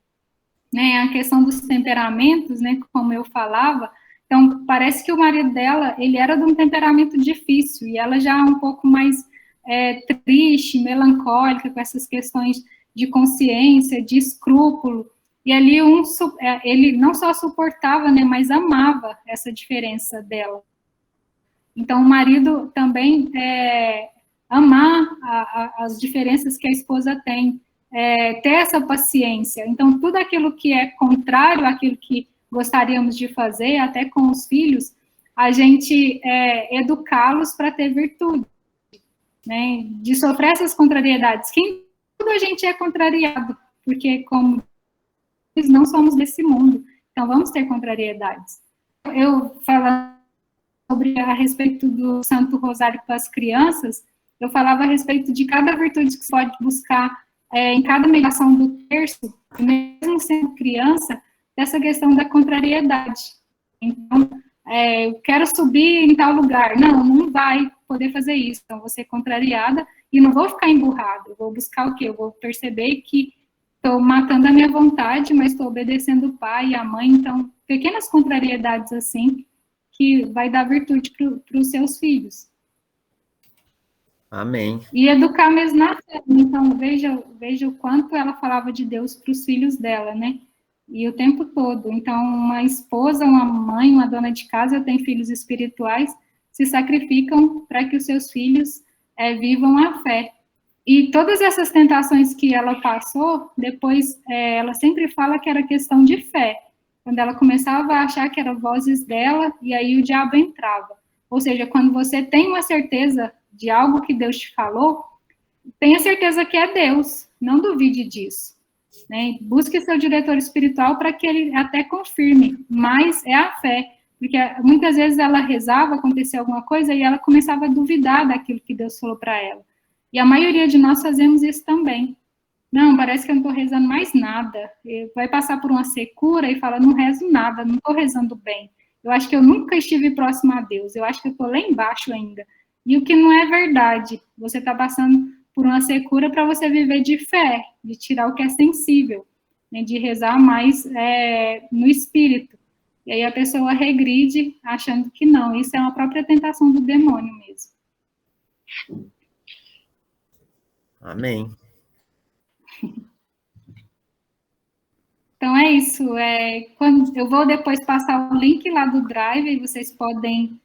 né? A questão dos temperamentos, né? Como eu falava. Então, parece que o marido dela, ele era de um temperamento difícil, e ela já um pouco mais triste, melancólica, com essas questões de consciência, de escrúpulo. E ali ele não só suportava, né? Mas amava essa diferença dela. Então, o marido também amar as diferenças que a esposa tem, ter essa paciência. Então, tudo aquilo que é contrário àquilo que gostaríamos de fazer, até com os filhos, a gente educá-los para ter virtude, né? De sofrer essas contrariedades. Que tudo a gente é contrariado, porque como nós não somos desse mundo, então vamos ter contrariedades. Eu falando a respeito do Santo Rosário para as crianças, eu falava a respeito de cada virtude que você pode buscar em cada meditação do terço, mesmo sendo criança, dessa questão da contrariedade. Então, eu quero subir em tal lugar. Não vai poder fazer isso. Então, vou ser contrariada e não vou ficar emburrada. Eu vou buscar o quê? Eu vou perceber que estou matando a minha vontade, mas estou obedecendo o pai e a mãe. Então, pequenas contrariedades assim, que vai dar virtude para os seus filhos. Amém. E educar mesmo na fé. Então, veja o quanto ela falava de Deus para os filhos dela, né? E o tempo todo. Então, uma esposa, uma mãe, uma dona de casa, tem filhos espirituais, se sacrificam para que os seus filhos vivam a fé. E todas essas tentações que ela passou, depois ela sempre fala que era questão de fé. Quando ela começava a achar que eram vozes dela, e aí o diabo entrava. Ou seja, quando você tem uma certeza de algo que Deus te falou, tenha certeza que é Deus, não duvide disso. Né? Busque seu diretor espiritual para que ele até confirme, mas é a fé, porque muitas vezes ela rezava, acontecia alguma coisa, e ela começava a duvidar daquilo que Deus falou para ela. E a maioria de nós fazemos isso também. Não, parece que eu não estou rezando mais nada. Vai passar por uma secura e fala, não rezo nada, não estou rezando bem. Eu acho que eu nunca estive próximo a Deus, eu acho que eu estou lá embaixo ainda. E o que não é verdade, você está passando por uma secura para você viver de fé, de tirar o que é sensível, né, de rezar mais no espírito. E aí a pessoa regride achando que não, isso é uma própria tentação do demônio mesmo. Amém. Então é isso. Eu vou depois passar o link lá do Drive e vocês podem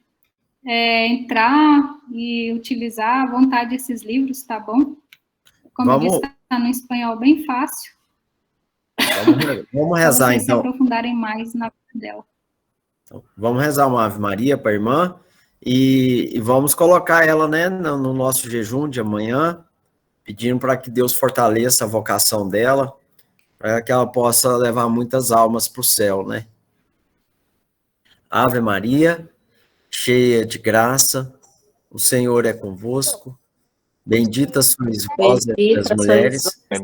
entrar e utilizar à vontade esses livros, tá bom? Como eu disse, está no espanhol bem fácil. Vamos rezar, vocês então. Se aprofundarem mais na vida dela. Então, vamos rezar uma Ave Maria para a irmã e vamos colocar ela, né, no nosso jejum de amanhã, pedindo para que Deus fortaleça a vocação dela, para que ela possa levar muitas almas para o céu, né? Ave Maria, cheia de graça, o Senhor é convosco. Bendita sois vós entre as Bendita sois mulheres, vós,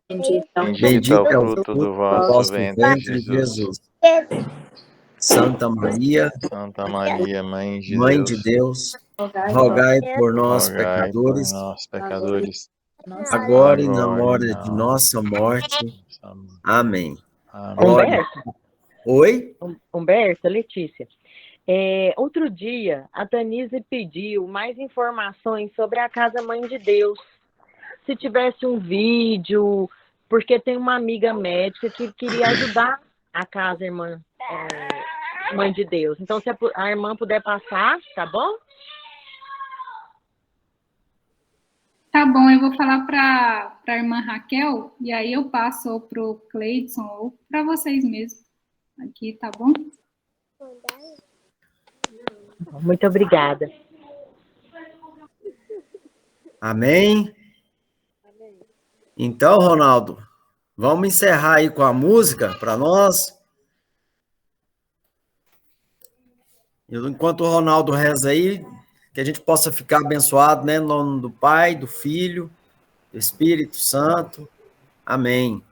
bendito bendito é é o o fruto fruto do do vosso vosso ventre, ventre, Jesus. Jesus. Santa Maria, Santa Maria, Mãe de Mãe de Deus, Deus, rogai por rogai por nós, rogai por pecadores, nós, pecadores, nossa agora e na agora e hora de na hora nossa morte. Amém. Amém. Glória. Humberto, Oi? Humberto, Letícia. Outro dia, a Tanise pediu mais informações sobre a Casa Mãe de Deus. Se tivesse um vídeo, porque tem uma amiga médica que queria ajudar a Casa Mãe de Deus. Então, se a irmã puder passar, tá bom? Tá bom, eu vou falar para a irmã Raquel, e aí eu passo ou para o Cleidson ou para vocês mesmos. Aqui, tá bom? Muito obrigada. Amém? Então, Ronaldo, vamos encerrar aí com a música para nós. Enquanto o Ronaldo reza aí, que a gente possa ficar abençoado, né? Em nome do Pai, do Filho, do Espírito Santo. Amém.